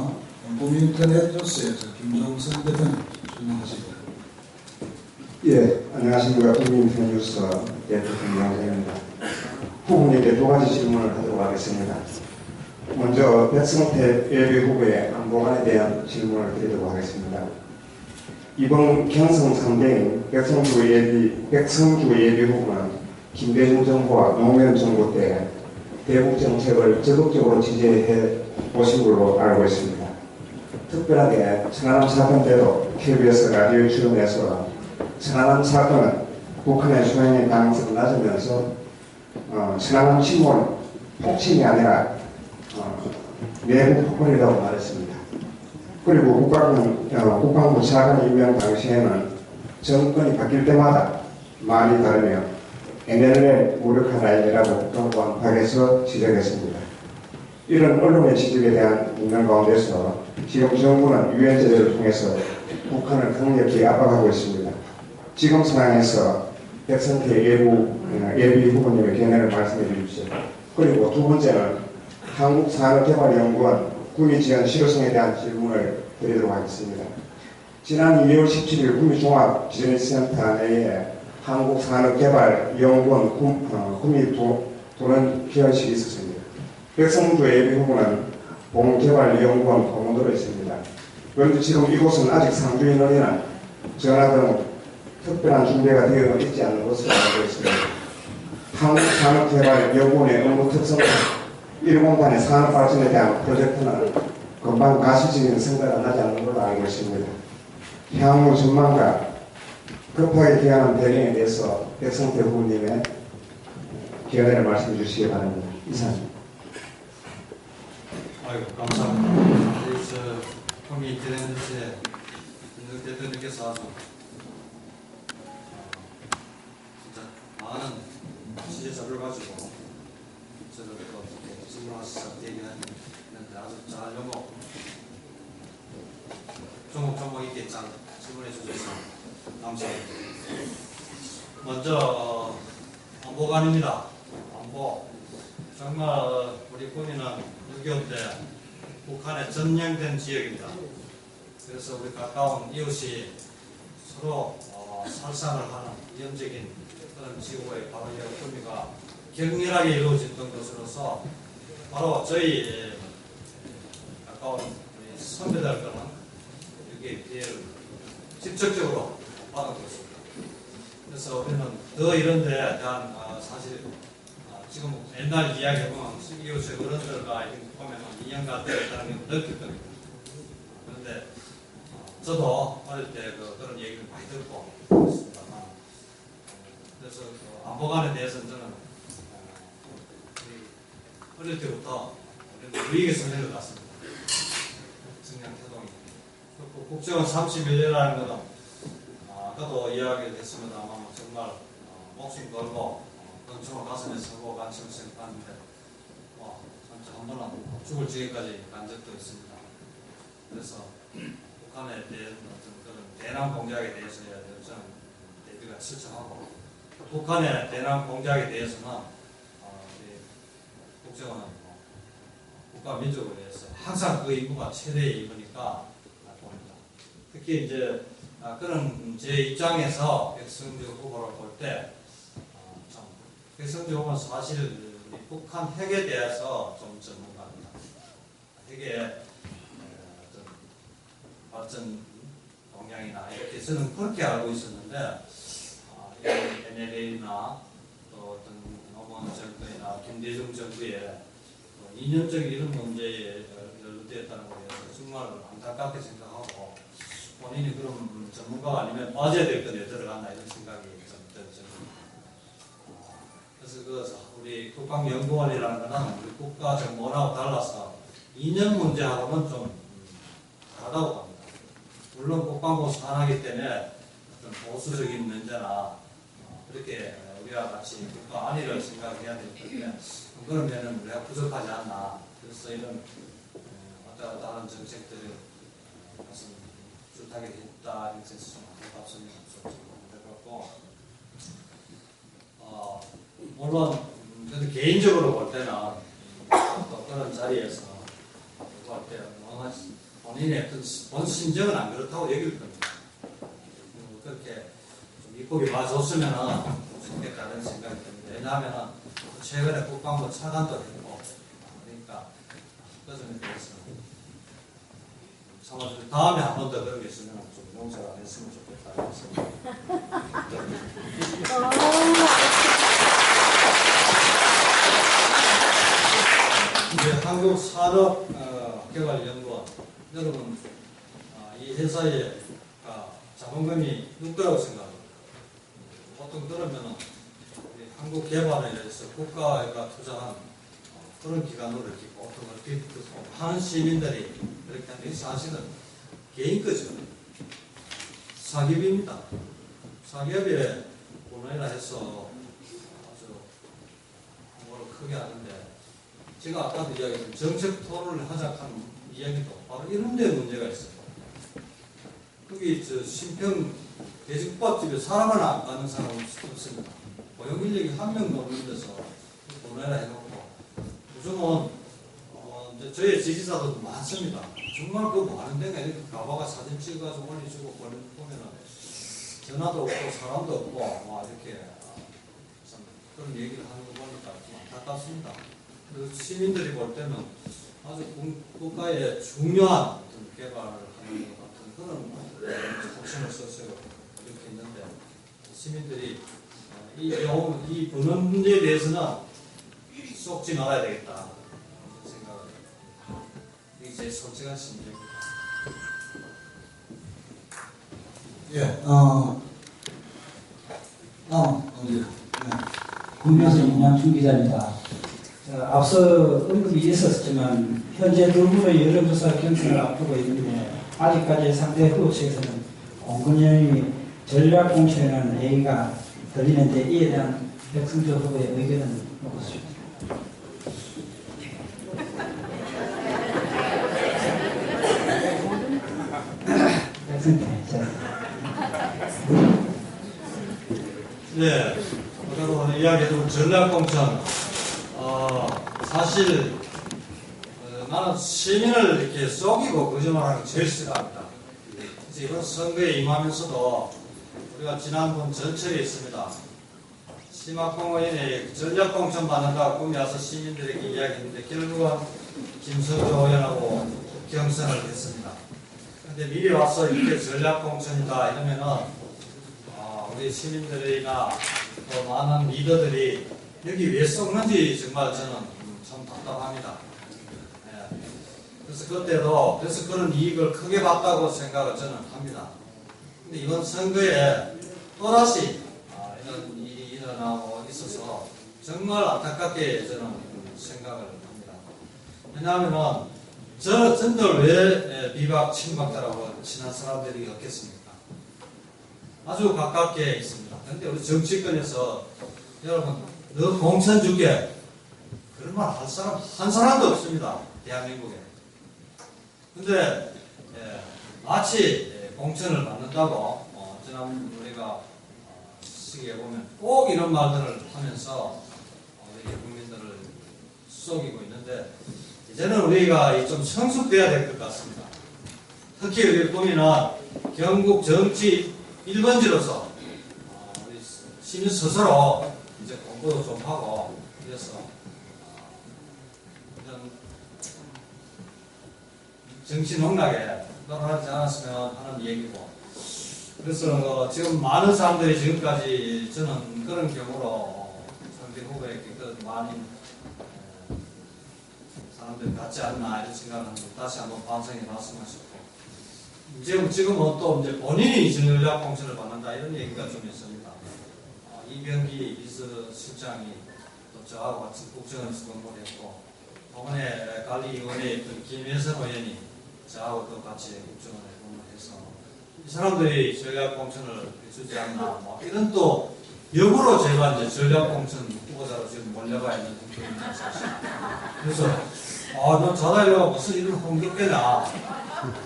S3: 국민인터넷 뉴스에서 김종선 대표님 질문하시고.
S6: 예, 안녕하십니까. 국민인터넷 뉴스 대표 김영재입니다. 후보님께 두 가지 질문을 하도록 하겠습니다. 먼저 백성태 예비 후보의 안보관에 대한 질문을 드리도록 하겠습니다. 이번 경선 상대인 백성주 예비 후보는 김대중 정부와 노무현 정부 때 대북 정책을 적극적으로 지지해 오신 걸로 알고 있습니다. 특별하게 천안함 사건 때도 KBS 라디오에 출연해서 천안함 사건은 북한의 수행의 가능성이 낮으면서 천안함 침몰은 폭침이 아니라 내부 폭발이라고 말했습니다. 그리고 국방부 차관 임명 당시에는 정권이 바뀔 때마다 말이 다르며 NLL 무력화 라인이라고 국방부 안팎에서 지적했습니다. 이런 언론의 지적에 대한 인명 가운데서 지금 정부는 유엔 제재를 통해서 북한을 강력히 압박하고 있습니다. 지금 상황에서 백성태 예비 후보님의 견해를 말씀해 주십시오. 그리고 두 번째는 한국산업개발연구원 구미지원 실효성에 대한 질문을 드리도록 하겠습니다. 지난 2월 17일 구미종합비즈니스센터 내에 한국산업개발연구원 구미 도론 개원식이 있었습니다. 백성주 예비 후보는 봉개발연구원 공무원으로 있습니다. 그런데 지금 이곳은 아직 상주 인원이나 전화 등 특별한 준비가 되어 있지 않는 것으로 알고 있습니다. 한국산업개발연구원의 업무 특성은 1공단의 산업발전에 대한 프로젝트는 금방 가시적인 성과가 나지 않는 걸로 알고 있습니다. 향후 전망과 급하게 기한한 배경에 대해서 백성태 후보님의 견해를 말씀해 주시기 바랍니다. 이상입니다.
S1: 아이고 감사합니다. 국민 인터넷에 김정 대표님께서 아주 진짜 많은 취재자를 가지고 저를 또 질문하셔서 얘기했는데 아주 잘 조목조목 있게 잘 질문해 주셔서 감사합니다. 먼저 안보관입니다. 안보. 정말 우리 군인은 6.25 때 북한에 점령된 지역입니다. 그래서 우리 가까운 이웃이 서로 살상을 하는 위험적인 그런 지구에 바로 이 군비가 격렬하게 이루어졌던 것으로서 바로 저희 가까운 우리 선배들과는 여기에 피해를 직접적으로 받은 것입니다. 그래서 우리는 더 이런 데에 대한 사실 지금 옛날 이야기 보면 이웃의 어른들과 이렇게 보면 인연과 되었다는 걸 느낄 겁니다. 그런데 저도 어릴 때 그런 얘기를 많이 듣고 있습니다만 그래서 안보관에 대해서는 저는 어릴 때부터 우리에게서 내려갔습니다. 정량 태동이. 국정원 31년이라는 것은 아까도 이야기를 했습니다만 정말 목숨 걸고 권총을 가슴에 서고 간청을 생각하는데 한 번은 죽을 지경까지 간 적도 있습니다. 그래서 북한에 대한 어떤 그런 대남 공작에 대해서야 저는 대비가 철저하고 북한의 대남 공작에 대해서는 국정원은 국가 민족을 위해서 항상 그 임무가 최대의 임무니까 봅니다. 특히 이제 그런 제 입장에서 백성주 후보를 볼 때 백성주 후보는 사실 북한 핵에 대해서 좀 전문가입니다. 핵의 발전 동향이나 이렇게 저는 그렇게 알고 있었는데 NLA나 또 어떤 노무현 정부나 김대중 정부의 이념적인 이런 문제에 연루되었다는 것에 대해서 정말 안타깝게 생각하고 본인이 그런 전문가가 아니면 빠져야 될 건데 들어갔나 이런 생각이 좀 들었습니다. 그래서 우리 국방연구원이라는 것은 우리 국가정보원하고 달라서 이념 문제하고는 좀 다르다고 합니다. 물론 국방부 산하기 때문에 어떤 보수적인 문제나 그렇게 우리와 같이 국가 안위를 생각해야 되기 때문에 그러면은 우리가 부족하지 않나. 그래서 이런 왔다 갔다 하는 정책들을 무슨 줄타기 했다 이런 뜻에서 좀 안타깝습니다. 그렇고 물론 그래도 개인적으로 볼 때는 또 그런 자리에서 볼 때 본인의 어떤 본 심정은 안 그렇다고 얘기할 겁니다. 그렇게 좀 입법이 맞았으면 좋겠다는 생각이 듭니다. 왜냐하면 최근에 국방부 차관도 했고 그러니까 그 점에 대해서 참아 다음에 한 번 더 그런 게 있으면 좀 용서를 안 했으면 좋겠다. 이제 한국산업개발연구원 여러분 이 회사의 자본금이 높다고 생각합니다. 보통 그러면은 한국 개발에 대해서 국가가 투자한 그런 기관으로 이렇게 보통 이렇게 하는 시민들이 그렇게 하는 게 사실은 개인 거죠. 사기업입니다. 사기업에 본원이라 해서 아주 뭐를 크게 하는데 제가 아까도 이야기했던 정책 토론을 하자는 이야기도 바로 이런 데 문제가 있어요. 거기 신평 돼지국밥집에 사람을 안 가는 사람은 없습니다. 고용 인력이 한 명도 없는 데서 보내라 해놓고 요즘은 저희 지지자도 많습니다. 정말 그거 뭐 하는 데가 이렇게 가봐가 사진 찍어가지고 올려주고 보면은 전화도 없고 사람도 없고 이렇게 참 그런 얘기를 하는 거 보니까 좀 안타깝습니다. 시민들이 볼 때는 아주 국가의 중요한 어떤 개발을 하는 것 같은 그런 목숨을 써서 이렇게 있는데 시민들이 이 부는 문제에 대해서는 쏙지 말아야 되겠다 생각을 합니다. 이게 제 솔직한 심정입니다.
S8: 국내에서 임양춘 기자입니다. 앞서 언급이 있었지만 현재 두 분의 여론조사 경선을 앞두고 있는데 아직까지 상대 후보 측에서는 공근영이 전략공천이라는 얘기가 들리는데 이에 대한 백승조 후보의 의견은 어떻습니까?
S1: 네, 여러분 이야기해준 전략공천, 사실 나는 시민을 이렇게 속이고 거짓말하는 게 제일 싫어합니다. 그래서 이번 선거에 임하면서도 우리가 지난번 전철에 있습니다. 심학봉 의원이 전략공천 받는다고 꾸며서 시민들에게 이야기했는데 결국은 김성조 의원하고 경선을 했습니다. 근데 미리 와서 이렇게 전략공천이다 이러면은 우리 시민들이나 또 많은 리더들이 여기 왜 썩는지 정말 저는 참 답답합니다. 예. 그래서 그때도 그래서 그런 이익을 크게 봤다고 생각을 저는 합니다. 근데 이번 선거에 또다시 이런 일이 일어나고 있어서 정말 안타깝게 저는 생각을 합니다. 왜냐하면 저들 왜 비박 친박자라고 친한 사람들이 없겠습니까? 아주 가깝게 있습니다. 그런데 우리 정치권에서 여러분 너 공천 줄게 그런 말 할 사람 한 사람도 없습니다. 대한민국에. 근데 마치 공천을 받는다고 지난 우리가 시기에 보면 꼭 이런 말들을 하면서 우리 국민들을 속이고 있는데 이제는 우리가 좀 성숙돼야 될 것 같습니다. 특히 우리 보면은 경북 정치 1번지로서 우리 시민 스스로 이제 공부도 좀 하고 그래서 이런 정치 농락에 돌아가지 않았으면 하는 얘기고 그래서 지금 많은 사람들이 지금까지 저는 그런 경우로 상대 후보에게 많이 사람들이 같지 않나 이런 생각을 하는데 다시 한번 반성해 봤으면 싶고 지금은 또 이제 본인이 전략공천을 받는다 이런 얘기가 좀 있습니다. 이병기 비서실장이 또 저하고 같이 국정원에서 근무를 했고 이번에 관리위원회 김혜선 의원이 저하고 또 같이 국정원에 근무해서 이 사람들이 전략공천을 해주지 않나 뭐 이런 또 역으로 제가 이제 전략공천 후보자로 지금 몰려가 있는 형편입니다 사실. 그래서 너 자다이가 무슨 일을 홍겼겠냐.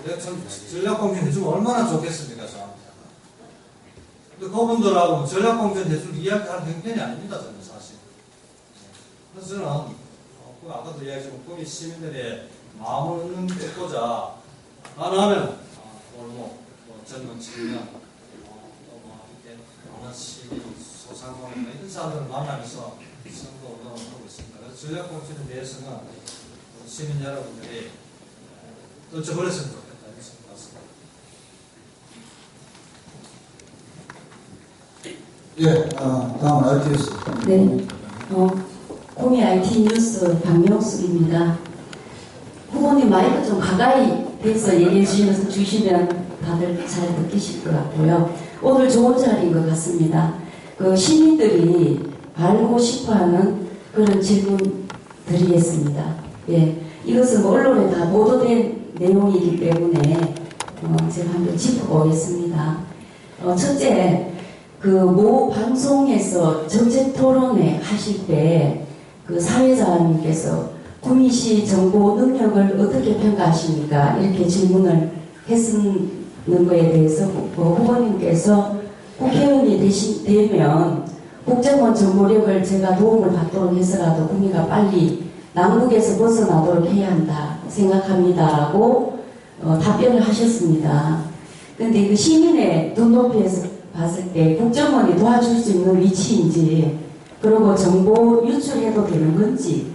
S1: 내가 참 전략공천 해주면 얼마나 좋겠습니까 저한테. 근데 그분들하고 전략공천 해줄 이야기할 형편이 아닙니다 저는 사실. 그래서 저는 아까도 이야기했지만 거기 시민들의 마음을 얻고자 나는 하면 뭐 젊은 청년 또 이렇게 많은 시민 소상공인 이런 사람들을 만나면서 선거 운동을 하고 있습니다. 그래서 전략공천에 대해서는 시민 여러분들이 떨쳐버렸으면 좋겠다 이런 생각 같습니다.
S3: 예, 다음은 RTS.
S9: 네, 공의 IT 뉴스 박명숙입니다. 후보님 마이크 좀 가까이 대서 얘기해 주시면 다들 잘 느끼실 것 같고요. 오늘 좋은 자리인 것 같습니다. 그 시민들이 알고 싶어하는 그런 질문 드리겠습니다. 예, 이것은 언론에 다 보도된 내용이기 때문에 제가 한번 짚어보겠습니다. 첫째, 그 모 방송에서 정책 토론회 하실 때 그 사회자님께서 구미시 정보 능력을 어떻게 평가하십니까? 이렇게 질문을 했는 거에 대해서 후보님께서 국회의원이 되면 국정원 정보력을 제가 도움을 받도록 해서라도 구미가 빨리 남북에서 벗어나도록 해야 한다 생각합니다라고 답변을 하셨습니다. 근데 그 시민의 눈높이에서 봤을 때 국정원이 도와줄 수 있는 위치인지 그리고 정보 유출해도 되는 건지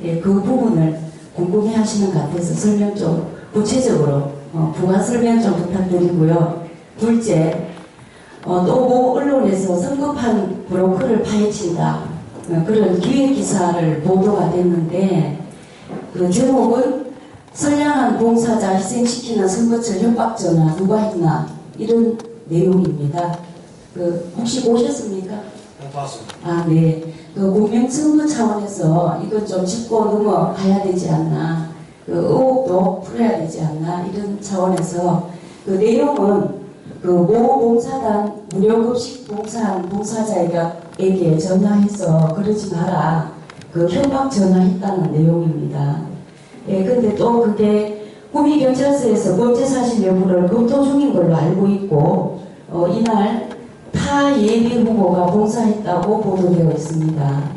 S9: 그 부분을 궁금해 하시는 것 같아서 설명 좀 구체적으로 부가 설명 좀 부탁드리고요. 둘째, 또 뭐 언론에서 성급한 브로커를 파헤친다 그런 기획기사를 보도가 됐는데 그 제목은 선량한 봉사자 희생시키는 선거철 협박전화 누가 했나 이런 내용입니다. 그 혹시 보셨습니까?
S1: 봤습니다.
S9: 아, 네. 그 공명선거 차원에서 이건 좀 짚고 넘어가야 되지 않나. 그 의혹도 풀어야 되지 않나. 이런 차원에서 그 내용은 그 모 봉사단 무료급식 봉사한 봉사자에게 전화해서 그러지 마라. 그 협박 전화했다는 내용입니다. 예, 근데 또 그게 구미경찰서에서 범죄 사실 여부를 검토 중인 걸로 알고 있고, 이날 타 예비 후보가 봉사했다고 보도되어 있습니다.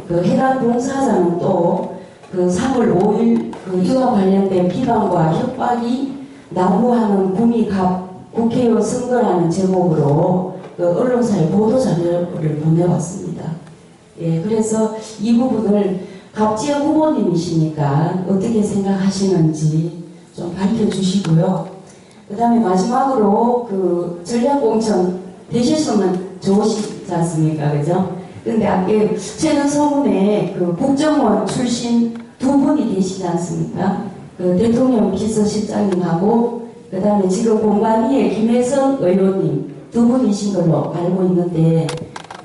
S9: 그 해당 봉사자는 또 그 3월 5일 그 이와 관련된 비방과 협박이 난무하는 구미갑 국회의원 선거라는 제목으로 그 언론사에 보도 자료를 보내왔습니다. 예, 그래서 이 부분을 갑지영 후보님이시니까 어떻게 생각하시는지 좀 밝혀주시고요. 그 다음에 마지막으로 그 전략공천 되셨으면 좋으시지 않습니까? 그죠? 근데 아까 최근 소문에 그 국정원 출신 두 분이 계시지 않습니까? 그 대통령 비서실장님하고 그 다음에 지금 공관위의 김혜선 의원님 두 분이신 걸로 알고 있는데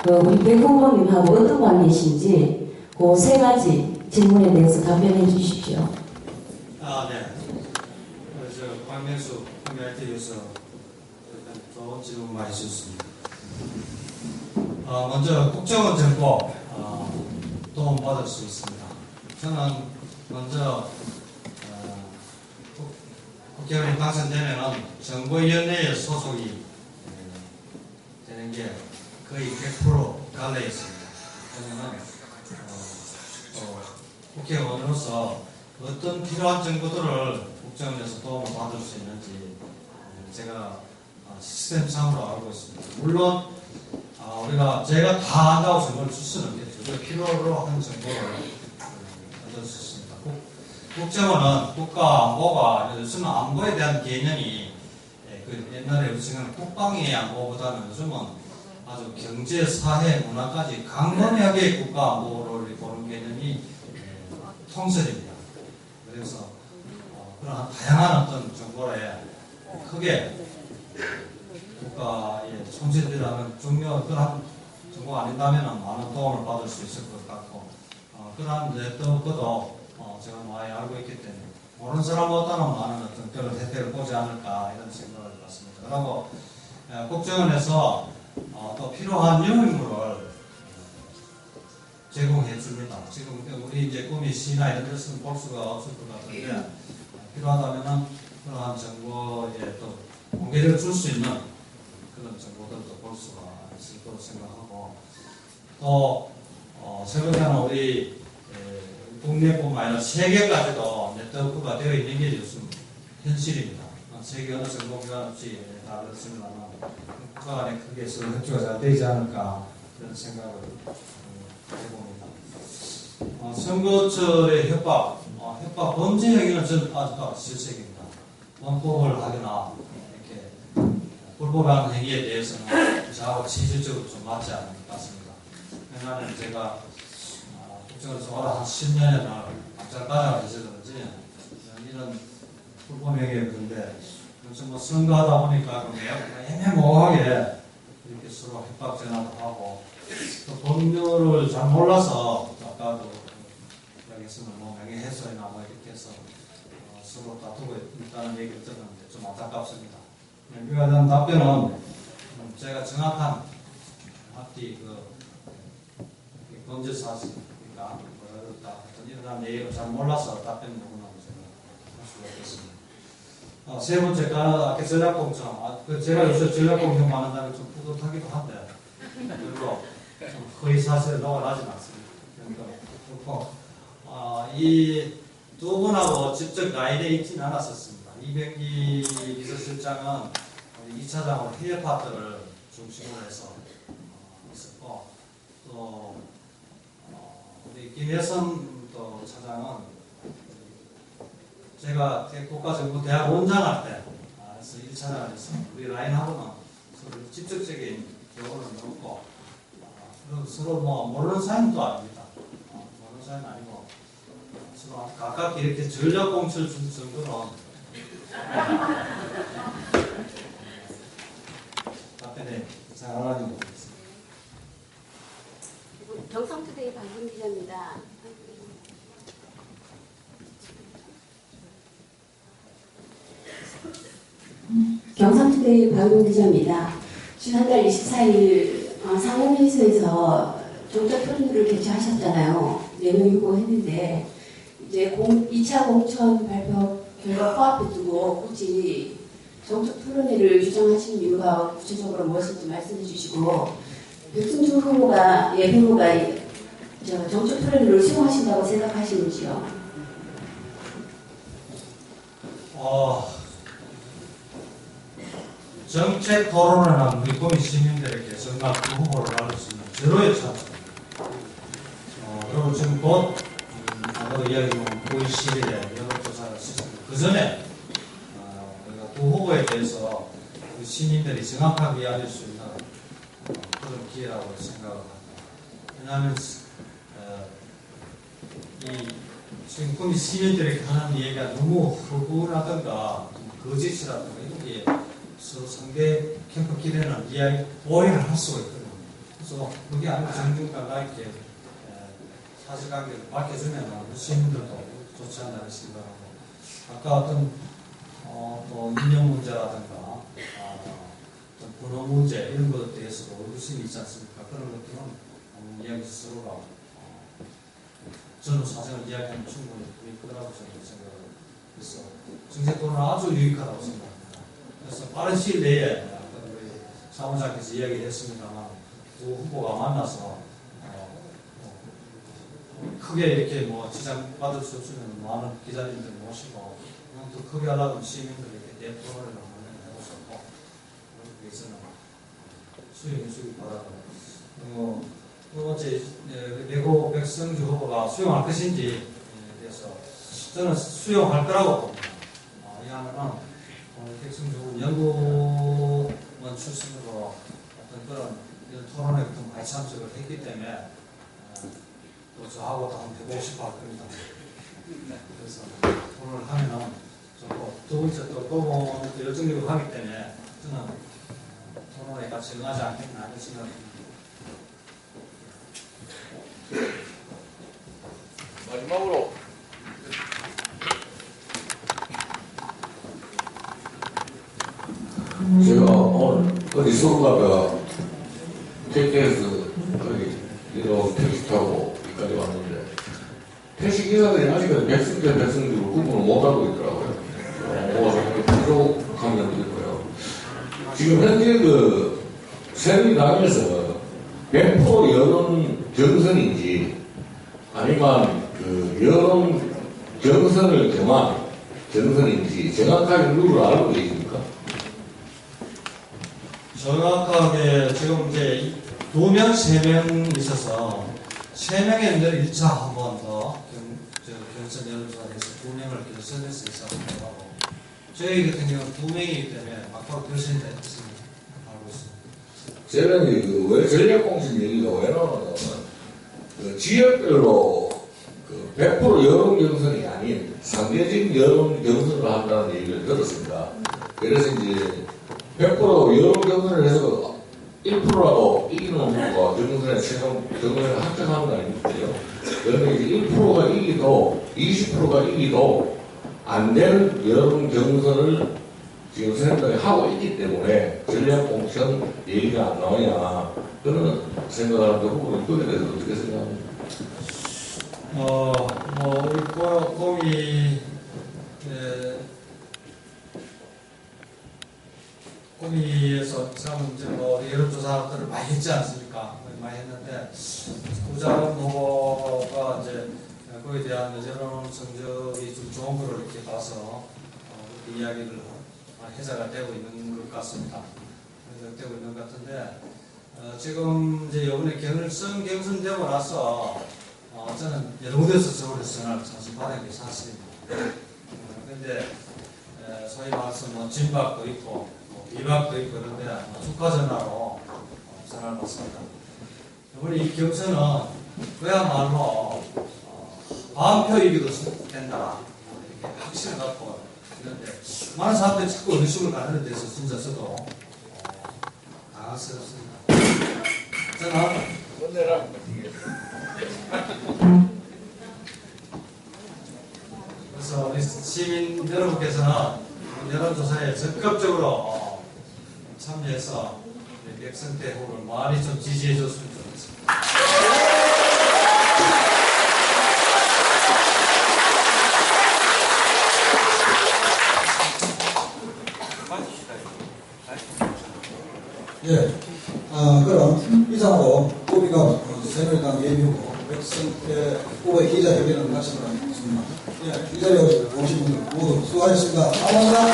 S9: 그 우리 백 후보님하고 어떤 관계이신지 그 세 가지 질문에 대해서 답변해 주십시오.
S1: 네. 박명수 관계자께서 좋은 질문 많이 주셨습니다. 먼저 국정원 정보 도움 받을 수 있습니다. 저는 먼저 국회의원이 당선되면은 정보위원회에 소속이 되는 게 거의 100% 갈려 있습니다. 왜냐하면 국회의원으로서 어떤 필요한 정보들을 국정원에서 도움을 받을 수 있는지 제가 시스템상으로 알고 있습니다. 물론 제가 다 안다고 정보를 줄 수는 없겠죠. 그 필요로 하는 정보를 얻을 수 있습니다. 국정원은 국가안보가 요즘은 안보에 대한 개념이 그 옛날에 요즘은 국방의 안보보다는 요즘은 아주 경제, 사회, 문화까지 광범위하게 국가안보를 보는 개념이 통설입니다. 그래서 그런 다양한 어떤 정보에 크게 국가의 총재들이라는 중요한 그런 정보가 아닌다면 많은 도움을 받을 수 있을 것 같고 그러한 네트워크도 제가 많이 알고 있기 때문에 모르는 사람보다는 많은 어떤 그런 혜택을 보지 않을까 이런 생각을 갖습니다. 그리고 국정원에서 또 필요한 유인물을 제공해 줍니다. 지금 우리 이제 구미 시나 이런 데서는 볼 수가 없을 것 같은데 필요하다면은 그러한 정보에 또 공개를 줄 수 있는 그런 정보들도 볼 수가 있을 거라고 생각하고 또 최근에는 우리 국내뿐만 아니라 세계까지도 네트워크가 되어 있는 게 요즘 현실입니다. 세계 어느 정보기관 없이 다 그렇습니다만 국가 간에 크게 서로 협조가 잘 되지 않을까 그런 생각을 해봅니다. 선거철의 협박 범죄 행위는 저는 아직도 실책입니다. 원법을 하거나 이렇게 불법한 행위에 대해서는 저하고 실질적으로 좀 맞지 않는 것 같습니다. 왜냐하면 제가 국정원에서 한 10년이나 앞잘까지 해서 그런지 이런 불법 행위에 그런데 요즘 뭐 선거하다 보니까 애매모호하게 이렇게 서로 협박 전화도 하고 또 법률을 잘 몰라서 아까도 이야기했으면 뭐 명예훼손이나 뭐 이렇게 해서 서로 다투고 있다는 얘기를 들었는데 좀 안타깝습니다. 여기에 대한 답변은 제가 정확한 앞뒤 범죄 사실인가 뭐랄까 이런 내용을 잘 몰라서 답변 부분은 제가 할 수가 없겠습니다. 세 번째가 아까 전략공천 제가 요새 전략공천 많은다면 좀 뿌듯하기도 한데 그리고 거의 사실에 녹아나진 않습니다. 그러니까 이 두 분하고 직접 나이대 있지는 않았었습니다. 이병기 비서실장은 우리 2차장으로 해외 파트를 중심으로 해서 있었고 또 우리 김혜선 또 차장은 제가 국가정보대학 원장할 때 그래서 1차장을 했습니다. 우리 라인하고는 서로 직접적인 교류는 없고 서로 뭐 모르는 사이는 또 아닙니다. 모르는 사이는 아니고 서로 가깝게 이렇게 전략공천을 준 정도는 답변에 잘하는 것 같습니다.
S10: 경상투데이 박윤 기자입니다. 경상투데이 박윤 기자입니다. 지난달 24일 상공회의소에서 정책 토론회를 개최하셨잖아요. 4명 유보했는데 이제 2차 공천 발표 결과 코앞에 두고 굳이 정책 토론회를 주장하시는 이유가 구체적으로 무엇인지 말씀해 주시고 백승주 후보가 예비 후보가 정책 토론을 수용하신다고 생각하시는지요?
S1: 정책 토론을 한 우리 고민 시민들에게 정말 그 후보를 알릴 수 있는 제로의 찬스. 그리고 지금 곧 아까도 이야기한 9월 10일에 여론조사가 시작됩니다. 그 전에 우리가 그 후보에 대해서 우리 시민들이 정확하게 이야기할 수 있는 그런 기회라고 생각을 합니다. 왜냐하면 지금 국민 시민들에게 하는 얘기가 너무 허구라든가 거짓이라든가 이런 게 서로 상대 캠프 기대는 이야기 오해를 할 수가 있거든요. 그래서 그게 아니고 정중간과 이렇게 사실관계를 밝혀주면 시민들도 좋지 않나 생각하고, 아까 어떤 또 인력 문제라든가 어떤 번호 문제 이런 것에 대해서도 의구심이 있지 않습니까? 그런 것들은 이야기 스스로가 저는 사정을 이야기하면 충분히 유익하다고 저는 생각을 해서 정책 토론은 아주 유익하다고 생각합니다. 그래서 빠른 시일 내에 아까 우리 사무장께서 이야기했습니다만 두 후보가 만나서 크게 이렇게 뭐 지장받을 수 없으면 많은 기자님들 모시고 그냥 더 크게 하려면 시민들에게 대토론을 한번 해보셨고 그렇게 해서는 수용해 주기 바라고, 두 번째 내고 백성주 후보가 수용할 것인지에 대해서 저는 수용할 거라고 봅니다. 왜냐하면 백성주 후보는 연구원 출신으로 어떤 그런 이런 토론에 많이 참석을 했기 때문에 또 저하고도 한번 해보고 싶어 할 겁니다. 그래서 토론을 하면은 두 번째 또 토론도 열정적으로 하기 때문에 저는 토론에 같이 응하지 않겠나 하는 생각입니다.
S7: 마지막으로 제가 오늘 어디 서울 가다가 KTX 이런 택시 타고 여기까지 왔는데 택시 기사들이 아직까지 백승주를 구분을 못하고 있더라고요. 부족한 점도 있고요. 지금 현재 그 새누리당에서 100% 여론 경선인지 아니면 그 여론 경선을 겸한 경선인지 정확하게 룰을 알고 계십니까?
S1: 정확하게 지금 이제 2명, 3명 있어서 3명의 문제를 1차 한 번 더 경선 여론조사에서 2명을 결선해서 1차 한 번 하고, 저희 같은 경우는 2명이기 때문에 막바로 결선이 됐습니다. 알고 있습니다.
S7: 저는 왜 전략공신 얘기가 왜 나오냐면 그 지역별로 그 100% 여론 경선이 아닌 상대적인 여론 경선을 한다는 얘기를 들었습니다. 그래서 이제 100% 여론 경선을 해서 1%라도 이기는 후보가 경선에 최종 경선에 합격하는 거 아닙니까요? 그런데 이제 1%가 이기도 20%가 이기도 안 되는 여론 경선을 지금 새누리당이 하고 있기 때문에 전략공천 얘기가 안 나오냐 그런 생각하는데 후보는 그에 대해서 어떻게 생각합니까?
S1: 우리 고미 고미에서 참 이제 여론조사들을 많이 했지 않습니까? 많이 했는데 구자원 후보가 이제 그에 대한 여론 성적이 좀 좋은 거로 이렇게 봐서 이야기를 해석가 되고 있는 것 같습니다. 되고 있는 것 같은데 지금 이제 이번에 경선 되고 나서 저는 여러 군데서 서울에 전화를 사실 받은 게 사실입니다. 그런데 소위 말해서 뭐 진박도 있고 비박도 있고 그런데 축하 전화로 전화를 받습니다. 이번에 이 경선은 그야말로 반표이기도 된다 이렇게 확신을 갖고 있는데 많은 사람들이 자꾸 의심을 가는 데서 진짜 저도 당황스럽습니다. 저는 그래서 우리 시민 여러분께서는 여론조사에 적극적으로 참여해서 백성태 후보를 많이 좀 지지해 줬으면 좋겠습니다.
S3: 예, 그럼 이상으로 우리가 새누리당 예비후보 백성태 후보의 기자회견을 마치도록 하겠습니다. 이 자리에 오신 분들 모두 수고하셨습니다. 감사합니다.